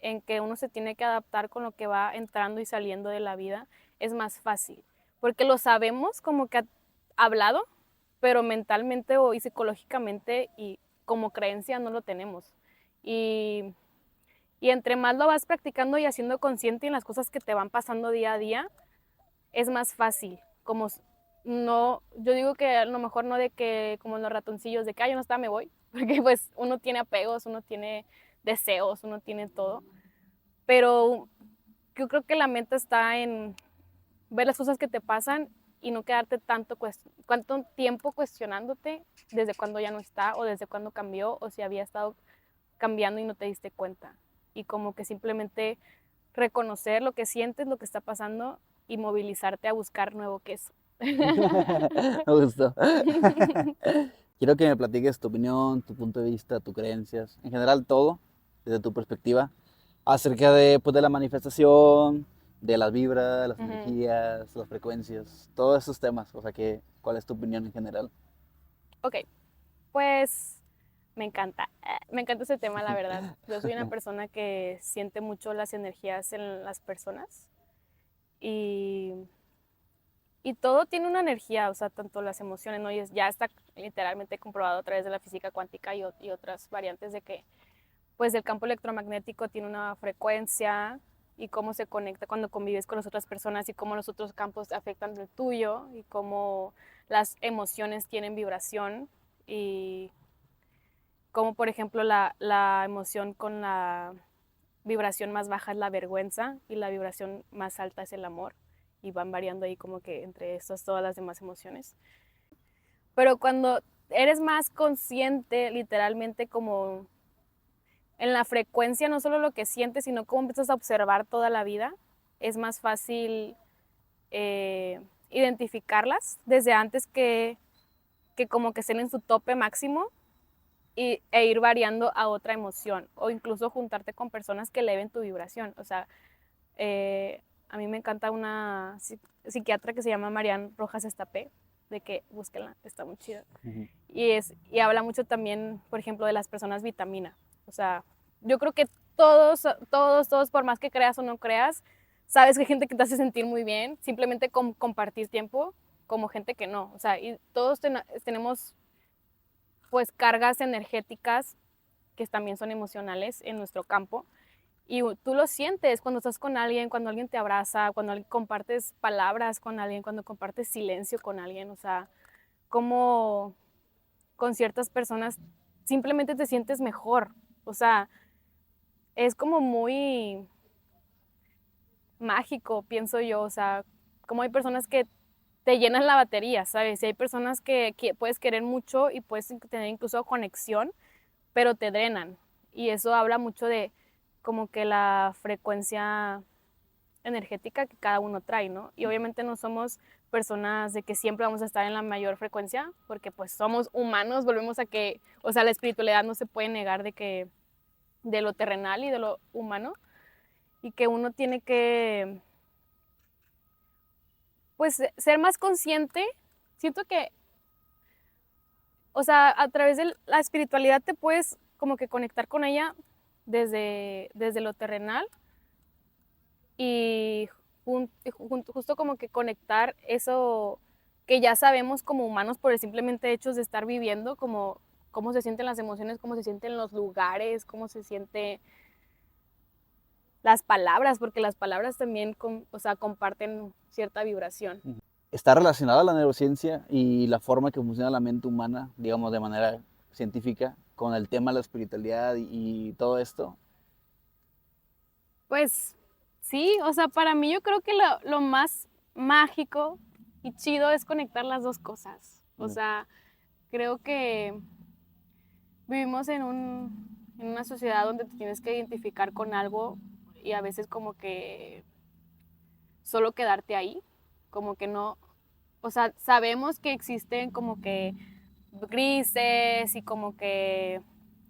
en que uno se tiene que adaptar con lo que va entrando y saliendo de la vida, es más fácil. Porque lo sabemos como que hablado, pero mentalmente y psicológicamente y como creencia no lo tenemos. Y, y entre más lo vas practicando y haciendo consciente en las cosas que te van pasando día a día, es más fácil. Como no, yo digo que a lo mejor no de que como los ratoncillos de que yo no está, me voy, porque pues uno tiene apegos, uno tiene deseos, uno tiene todo, pero yo creo que la meta está en ver las cosas que te pasan y no quedarte cuánto tiempo cuestionándote desde cuando ya no está o desde cuando cambió o si había estado cambiando y no te diste cuenta. Y como que simplemente reconocer lo que sientes, lo que está pasando y movilizarte a buscar nuevo queso. Me gustó. Quiero que me platiques tu opinión, tu punto de vista, tus creencias, en general todo, desde tu perspectiva, acerca de, pues, de la manifestación, de las vibras, las energías, las frecuencias, todos esos temas. O sea, ¿cuál es tu opinión en general? Ok, pues me encanta ese tema, la verdad. Yo soy una persona que siente mucho las energías en las personas y y todo tiene una energía, o sea, tanto las emociones, ¿no? Y ya está literalmente comprobado a través de la física cuántica y otras variantes de que, pues, el campo electromagnético tiene una frecuencia y cómo se conecta cuando convives con las otras personas y cómo los otros campos afectan el tuyo y cómo las emociones tienen vibración y como, por ejemplo, la emoción con la vibración más baja es la vergüenza y la vibración más alta es el amor y van variando ahí como que entre estas todas las demás emociones. Pero cuando eres más consciente, literalmente como en la frecuencia, no solo lo que sientes, sino cómo empiezas a observar toda la vida, es más fácil identificarlas desde antes que como que estén en su tope máximo e ir variando a otra emoción o incluso juntarte con personas que eleven tu vibración. O sea, a mí me encanta una psiquiatra que se llama Marian Rojas Estapé, de que búsquenla, está muy chida. Y habla mucho también, por ejemplo, de las personas vitamina. O sea, yo creo que todos, por más que creas o no creas, sabes que hay gente que te hace sentir muy bien, simplemente con compartir tiempo, como gente que no. O sea, y todos tenemos pues cargas energéticas que también son emocionales en nuestro campo. Y tú lo sientes cuando estás con alguien, cuando alguien te abraza, cuando compartes palabras con alguien, cuando compartes silencio con alguien. O sea, como con ciertas personas simplemente te sientes mejor. O sea, es como muy mágico, pienso yo. O sea, como hay personas que te llenan la batería, ¿sabes? Y hay personas que puedes querer mucho y puedes tener incluso conexión, pero te drenan. Y eso habla mucho de como que la frecuencia energética que cada uno trae, ¿no? Y obviamente no somos personas de que siempre vamos a estar en la mayor frecuencia, porque pues somos humanos, volvemos a que, o sea, la espiritualidad no se puede negar de que de lo terrenal y de lo humano, y que uno tiene que, pues, ser más consciente. Siento que, o sea, a través de la espiritualidad te puedes como que conectar con ella desde lo terrenal y justo como que conectar eso que ya sabemos como humanos por el simplemente hecho de estar viviendo, como cómo se sienten las emociones, cómo se sienten los lugares, cómo se siente las palabras, porque las palabras también o sea, comparten cierta vibración. ¿Está relacionada la neurociencia y la forma que funciona la mente humana, digamos, de manera científica, con el tema de la espiritualidad y todo esto? Pues sí, o sea, para mí yo creo que lo más mágico y chido es conectar las dos cosas. O sea, creo que vivimos en una sociedad donde te tienes que identificar con algo y a veces como que solo quedarte ahí, como que no, o sea, sabemos que existen como que grises y como que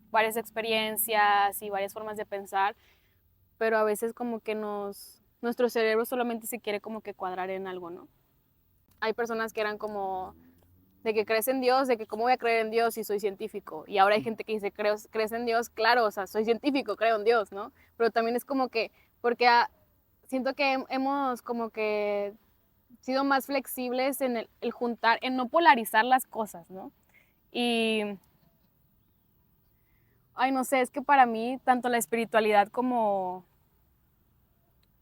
varias experiencias y varias formas de pensar, pero a veces como que nuestro cerebro solamente se quiere como que cuadrar en algo, ¿no? Hay personas que eran como de que crees en Dios, de que cómo voy a creer en Dios si soy científico. Y ahora hay gente que dice, ¿crees en Dios? Claro, o sea, soy científico, creo en Dios, ¿no? Pero también es como que, porque siento que hemos como que sido más flexibles en el juntar, en no polarizar las cosas, ¿no? Y, ay, no sé, es que para mí tanto la espiritualidad como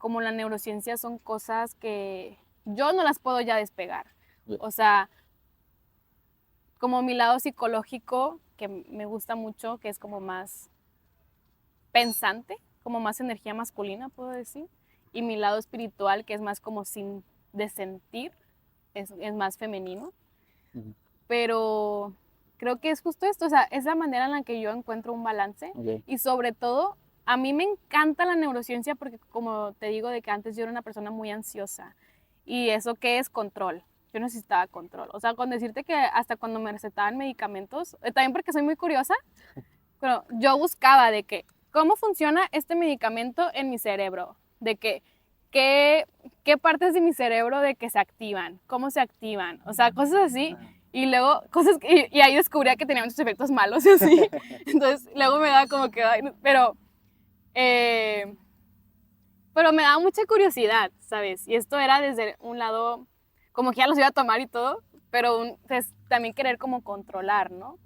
la neurociencia son cosas que yo no las puedo ya despegar. O sea, como mi lado psicológico, que me gusta mucho, que es como más pensante, como más energía masculina, puedo decir, y mi lado espiritual, que es más como sin de sentir, es más femenino, pero creo que es justo esto, o sea, es la manera en la que yo encuentro un balance y sobre todo, a mí me encanta la neurociencia porque como te digo de que antes yo era una persona muy ansiosa y eso qué es control. Yo necesitaba control. O sea, con decirte que hasta cuando me recetaban medicamentos, también porque soy muy curiosa, pero yo buscaba de que, ¿cómo funciona este medicamento en mi cerebro? De que, ¿qué, qué partes de mi cerebro de que se activan? ¿Cómo se activan? O sea, cosas así. Y luego, y ahí descubría que tenía muchos efectos malos y así. Entonces, luego me daba como que, ay, eh, pero me daba mucha curiosidad, ¿sabes? Y esto era desde un lado, como que ya los iba a tomar y todo, pero pues, también querer como controlar, ¿no?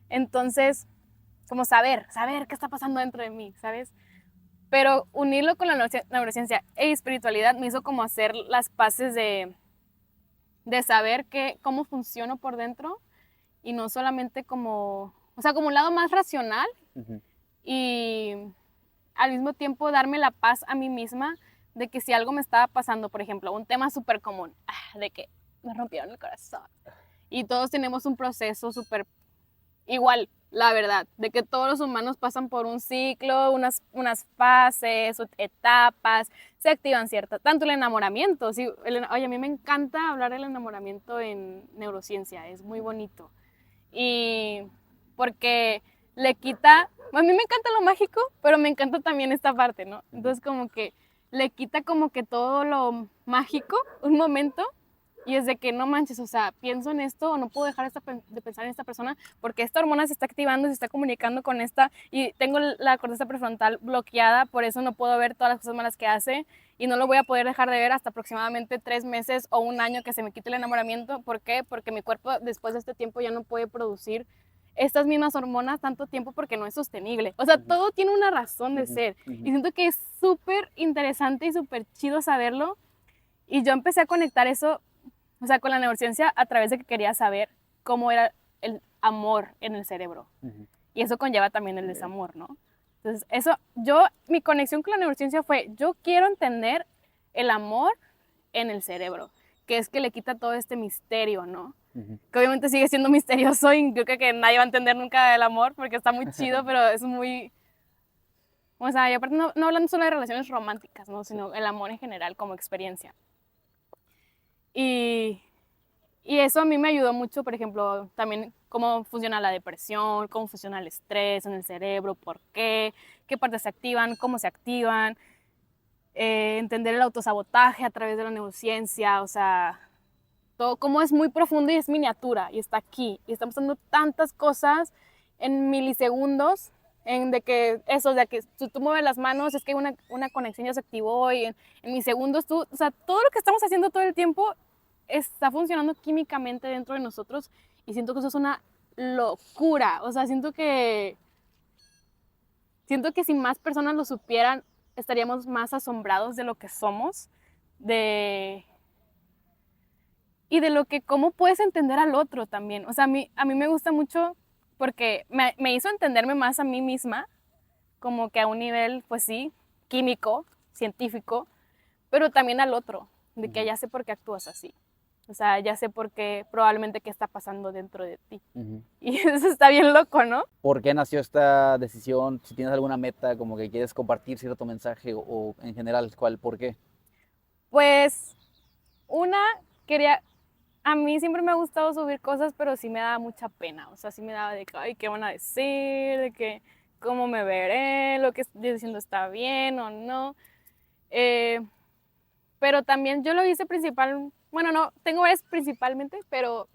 Entonces, como saber qué está pasando dentro de mí, ¿sabes? Pero unirlo con la neurociencia e espiritualidad me hizo como hacer las paces de saber cómo funciono por dentro y no solamente como, o sea, como un lado más racional y al mismo tiempo darme la paz a mí misma de que si algo me estaba pasando, por ejemplo, un tema súper común, de que me rompieron el corazón y todos tenemos un proceso súper igual, la verdad, de que todos los humanos pasan por un ciclo, unas fases, etapas, se activan ciertas, tanto el enamoramiento, sí, oye, a mí me encanta hablar del enamoramiento en neurociencia, es muy bonito. Y porque le quita, a mí me encanta lo mágico, pero me encanta también esta parte, ¿no? Entonces como que le quita como que todo lo mágico un momento y es de que no manches, o sea, pienso en esto o no puedo dejar de pensar en esta persona porque esta hormona se está activando, se está comunicando con esta y tengo la corteza prefrontal bloqueada, por eso no puedo ver todas las cosas malas que hace y no lo voy a poder dejar de ver hasta aproximadamente 3 meses o un año que se me quite el enamoramiento. ¿Por qué? Porque mi cuerpo después de este tiempo ya no puede producir estas mismas hormonas tanto tiempo porque no es sostenible. O sea, todo tiene una razón de ser. Y siento que es súper interesante y súper chido saberlo. Y yo empecé a conectar eso, o sea, con la neurociencia a través de que quería saber cómo era el amor en el cerebro. Y eso conlleva también el desamor, ¿no? Entonces, mi conexión con la neurociencia fue, yo quiero entender el amor en el cerebro, que es que le quita todo este misterio, ¿no? Que obviamente sigue siendo misterioso y yo creo que nadie va a entender nunca el amor porque está muy chido, pero es muy... O sea, y aparte no hablando solo de relaciones románticas, ¿no? Sino el amor en general como experiencia. Y Y eso a mí me ayudó mucho, por ejemplo, también cómo funciona la depresión, cómo funciona el estrés en el cerebro, por qué partes se activan, cómo se activan, entender el autosabotaje a través de la neurociencia, o sea, todo como es muy profundo y es miniatura y está aquí y estamos haciendo tantas cosas en milisegundos, en de que eso, de que si tú mueves las manos es que una conexión ya se activó y en milisegundos tú, o sea, todo lo que estamos haciendo todo el tiempo está funcionando químicamente dentro de nosotros y siento que eso es una locura, o sea, siento que si más personas lo supieran estaríamos más asombrados de lo que somos, de y de lo que cómo puedes entender al otro también. O sea, a mí me gusta mucho porque me hizo entenderme más a mí misma, como que a un nivel, pues sí, químico, científico, pero también al otro, de que ya sé por qué actúas así. O sea, ya sé por qué, probablemente qué está pasando dentro de ti. Y eso está bien loco, ¿no? ¿Por qué nació esta decisión? Si tienes alguna meta, como que quieres compartir cierto mensaje o en general, ¿cuál? ¿Por qué? Pues una, quería, a mí siempre me ha gustado subir cosas, pero sí me daba mucha pena. O sea, sí me daba de que, ay, ¿qué van a decir? De que, ¿cómo me veré? ¿Lo que estoy diciendo está bien o no? Eh, pero también yo lo hice bueno, no, tengo varias principalmente, pero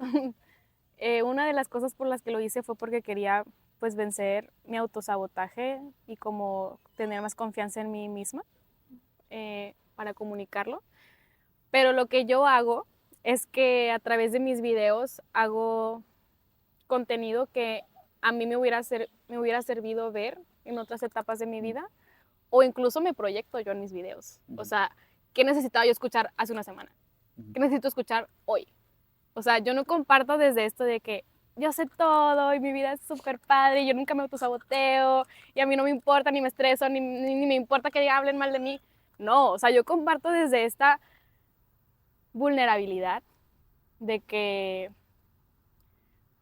una de las cosas por las que lo hice fue porque quería, pues, vencer mi autosabotaje y como tener más confianza en mí misma para comunicarlo. Pero lo que yo hago es que a través de mis videos hago contenido que a mí me hubiera servido ver en otras etapas de mi vida o incluso me proyecto yo en mis videos. O sea, ¿qué necesitaba yo escuchar hace una semana? ¿Qué necesito escuchar hoy? O sea, yo no comparto desde esto de que yo sé todo y mi vida es súper padre y yo nunca me autosaboteo y a mí no me importa ni me estreso ni me importa que hablen mal de mí. No, o sea, yo comparto desde esta vulnerabilidad de que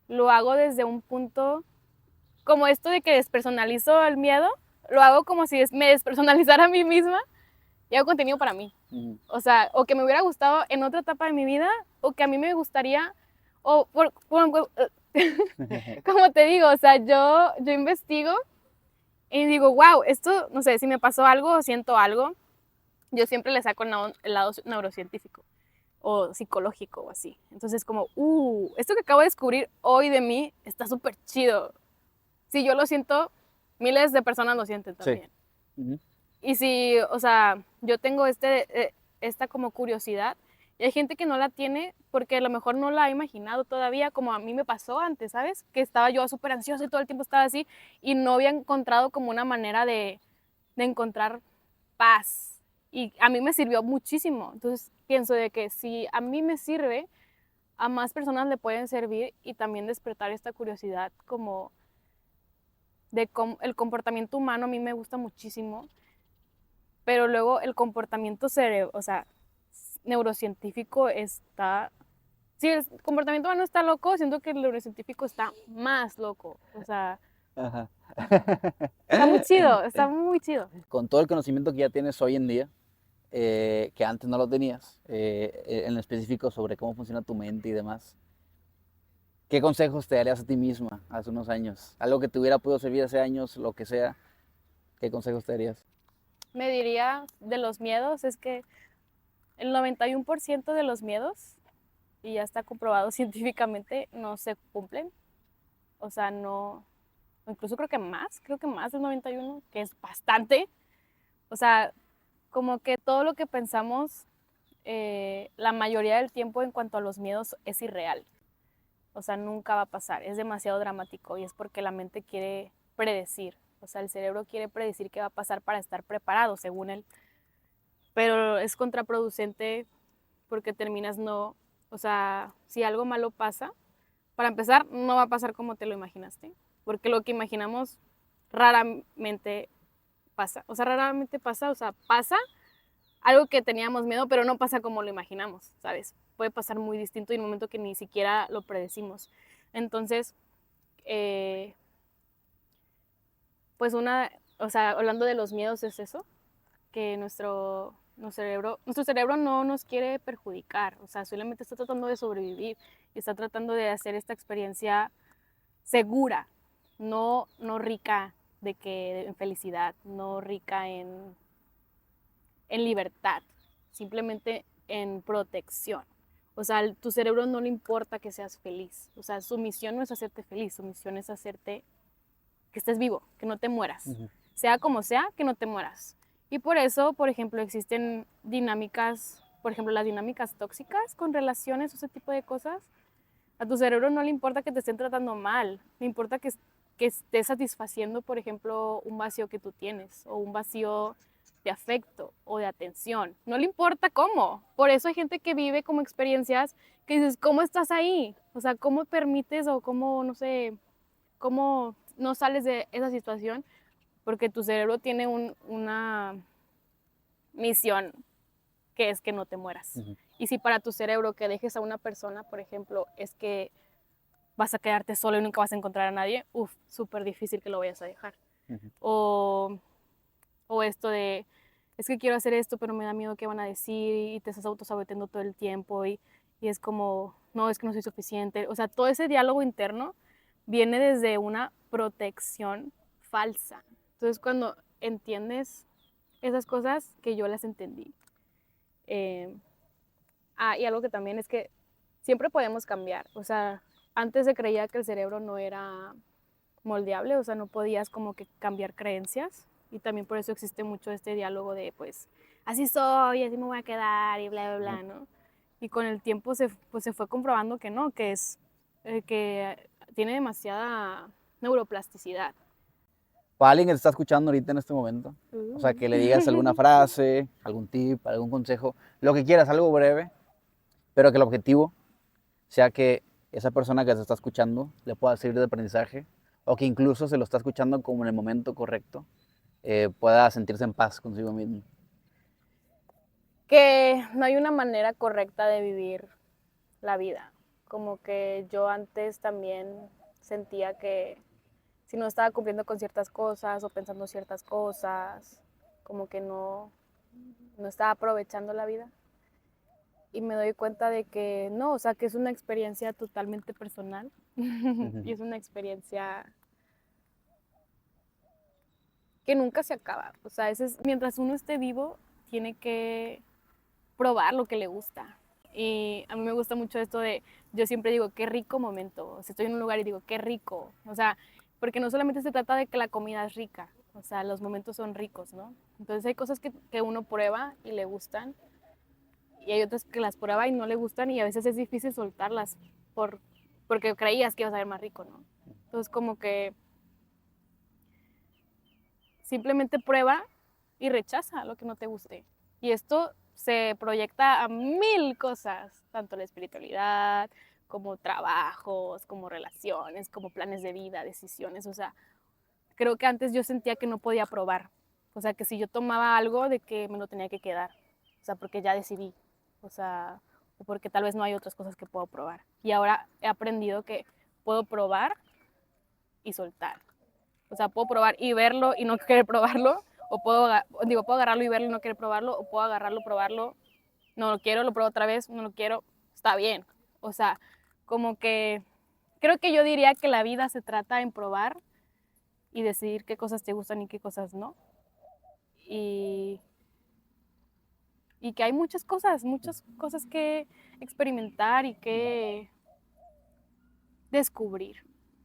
lo hago desde un punto como esto de que despersonalizo el miedo, lo hago como si me despersonalizara a mí misma y hago contenido para mí. O sea, o que me hubiera gustado en otra etapa de mi vida, o que a mí me gustaría, o como te digo, o sea, yo investigo y digo, wow, esto, no sé, si me pasó algo o siento algo, yo siempre le saco el lado neurocientífico o psicológico o así. Entonces como, esto que acabo de descubrir hoy de mí está súper chido. Si yo lo siento, miles de personas lo sienten Sí. también. Y si, o sea, yo tengo esta como curiosidad, y hay gente que no la tiene porque a lo mejor no la ha imaginado todavía, como a mí me pasó antes, ¿sabes? Que estaba yo súper ansiosa y todo el tiempo estaba así y no había encontrado como una manera de encontrar paz. Y a mí me sirvió muchísimo. Entonces pienso de que si a mí me sirve, a más personas le pueden servir y también despertar esta curiosidad como de cómo el comportamiento humano a mí me gusta muchísimo, pero luego el comportamiento o sea, neurocientífico está... Si el comportamiento humano está loco, siento que el neurocientífico está más loco. O sea, Ajá. está muy chido, está muy chido. Con todo el conocimiento que ya tienes hoy en día, que antes no lo tenías, en específico sobre cómo funciona tu mente y demás, ¿qué consejos te darías a ti misma hace unos años? Algo que te hubiera podido servir hace años, lo que sea, ¿qué consejos te darías? Me diría de los miedos, es que el 91% de los miedos, y ya está comprobado científicamente, no se cumplen. O sea, no, incluso creo que más del 91, que es bastante. O sea, como que todo lo que pensamos la mayoría del tiempo en cuanto a los miedos es irreal. O sea, nunca va a pasar, es demasiado dramático y es porque la mente quiere predecir. O sea, el cerebro quiere predecir qué va a pasar para estar preparado, según él. Pero es contraproducente porque terminas no, o sea, si algo malo pasa, para empezar, no va a pasar como te lo imaginaste, porque lo que imaginamos raramente pasa. O sea, raramente pasa, o sea, pasa algo que teníamos miedo, pero no pasa como lo imaginamos, ¿sabes? Puede pasar muy distinto en un momento que ni siquiera lo predecimos. Entonces, eh, pues o sea, hablando de los miedos es eso, que Nuestro cerebro no nos quiere perjudicar, o sea, solamente está tratando de sobrevivir y está tratando de hacer esta experiencia segura, no rica en felicidad, no rica en libertad, simplemente en protección. O sea, tu cerebro no le importa que seas feliz. O sea, su misión no es hacerte feliz, su misión es hacerte que estés vivo, que no te mueras. Sea como sea, que no te mueras. Y por eso, por ejemplo, existen dinámicas, por ejemplo, las dinámicas tóxicas con relaciones, ese tipo de cosas. A tu cerebro no le importa que te estén tratando mal, le importa que estés satisfaciendo, por ejemplo, un vacío que tú tienes o un vacío de afecto o de atención. No le importa cómo. Por eso hay gente que vive como experiencias que dices, ¿cómo estás ahí? O sea, ¿cómo permites o cómo, no sé, cómo no sales de esa situación? Porque tu cerebro tiene una misión que es que no te mueras. Y si para tu cerebro que dejes a una persona, por ejemplo, es que vas a quedarte solo y nunca vas a encontrar a nadie, súper difícil que lo vayas a dejar. O, o esto de, es que quiero hacer esto, pero me da miedo qué van a decir y te estás autosaboteando todo el tiempo y es como, no, es que no soy suficiente. O sea, todo ese diálogo interno viene desde una protección falsa. Entonces, cuando entiendes esas cosas, que yo las entendí. Y algo que también es que siempre podemos cambiar. O sea, antes se creía que el cerebro no era moldeable, o sea, no podías como que cambiar creencias. Y también por eso existe mucho este diálogo de, pues, así soy, así me voy a quedar y bla, bla, bla, ¿no? Y con el tiempo pues, se fue comprobando que no, que tiene demasiada neuroplasticidad. Para alguien que te está escuchando ahorita en este momento, o sea, que le digas alguna frase, algún tip, algún consejo, lo que quieras, algo breve, pero que el objetivo sea que esa persona que se está escuchando le pueda servir de aprendizaje o que incluso se lo está escuchando como en el momento correcto, pueda sentirse en paz consigo mismo. Que no hay una manera correcta de vivir la vida. Como que yo antes también sentía que si no estaba cumpliendo con ciertas cosas o pensando ciertas cosas, como que no estaba aprovechando la vida. Y me doy cuenta de que no, o sea, que es una experiencia totalmente personal y es una experiencia que nunca se acaba. O sea, mientras uno esté vivo, tiene que probar lo que le gusta. Y a mí me gusta mucho esto de, yo siempre digo, qué rico momento. O sea, estoy en un lugar y digo, qué rico. O sea, porque no solamente se trata de que la comida es rica, o sea, los momentos son ricos, ¿no? Entonces hay cosas que uno prueba y le gustan, y hay otras que las prueba y no le gustan, y a veces es difícil soltarlas porque creías que iba a saber más rico, ¿no? Entonces como que simplemente prueba y rechaza lo que no te guste. Y esto se proyecta a mil cosas, tanto la espiritualidad, como trabajos, como relaciones, como planes de vida, decisiones. O sea, creo que antes yo sentía que no podía probar. O sea, que si yo tomaba algo, de que me lo tenía que quedar. O sea, porque ya decidí. O sea, o porque tal vez no hay otras cosas que puedo probar. Y ahora he aprendido que puedo probar y soltar. O sea, puedo probar y verlo y no querer probarlo, o puedo agarrarlo y verlo y no querer probarlo, o puedo agarrarlo, probarlo, no lo quiero, lo pruebo otra vez, no lo quiero, está bien. O sea, como que creo que yo diría que la vida se trata en probar y decidir qué cosas te gustan y qué cosas no. Y, y que hay muchas cosas que experimentar y que descubrir,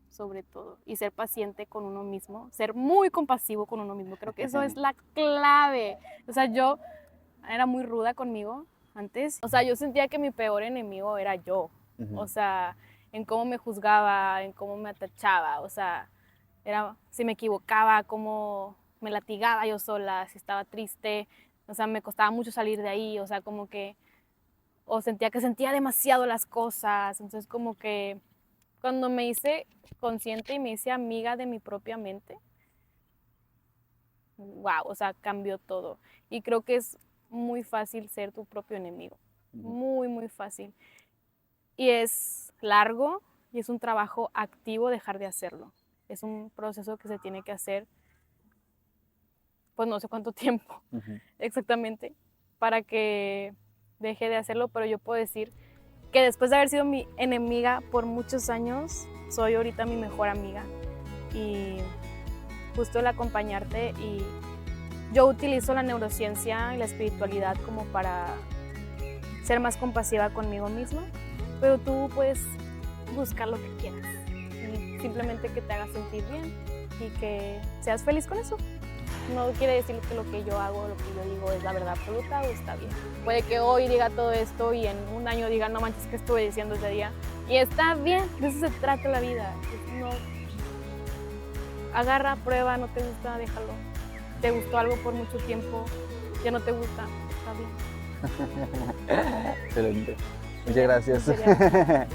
sobre todo, y ser paciente con uno mismo, ser muy compasivo con uno mismo. Creo que eso es la clave. O sea, yo era muy ruda conmigo antes. O sea, yo sentía que mi peor enemigo era yo. O sea, en cómo me juzgaba, en cómo me atachaba. O sea, si me equivocaba, cómo me latigaba yo sola, si estaba triste. O sea, me costaba mucho salir de ahí. O sea, como que, o sentía que sentía demasiado las cosas. Entonces, como que cuando me hice consciente y me hice amiga de mi propia mente, wow, o sea, cambió todo. Y creo que es muy fácil ser tu propio enemigo. Muy, muy fácil. Y es largo y es un trabajo activo dejar de hacerlo. Es un proceso que se tiene que hacer, pues no sé cuánto tiempo exactamente, para que deje de hacerlo, pero yo puedo decir que después de haber sido mi enemiga por muchos años, soy ahorita mi mejor amiga. Y justo el acompañarte, y yo utilizo la neurociencia y la espiritualidad como para ser más compasiva conmigo misma, pero tú puedes buscar lo que quieras y simplemente que te haga sentir bien y que seas feliz con eso. No quiere decir que lo que yo hago, lo que yo digo es la verdad absoluta o está bien. Puede que hoy diga todo esto y en un año diga, no manches, ¿qué estuve diciendo ese día? Y está bien, de eso se trata la vida. No, agarra, prueba, no te gusta, déjalo. Te gustó algo por mucho tiempo, ya no te gusta, está bien. Excelente. Muchas gracias. Sería.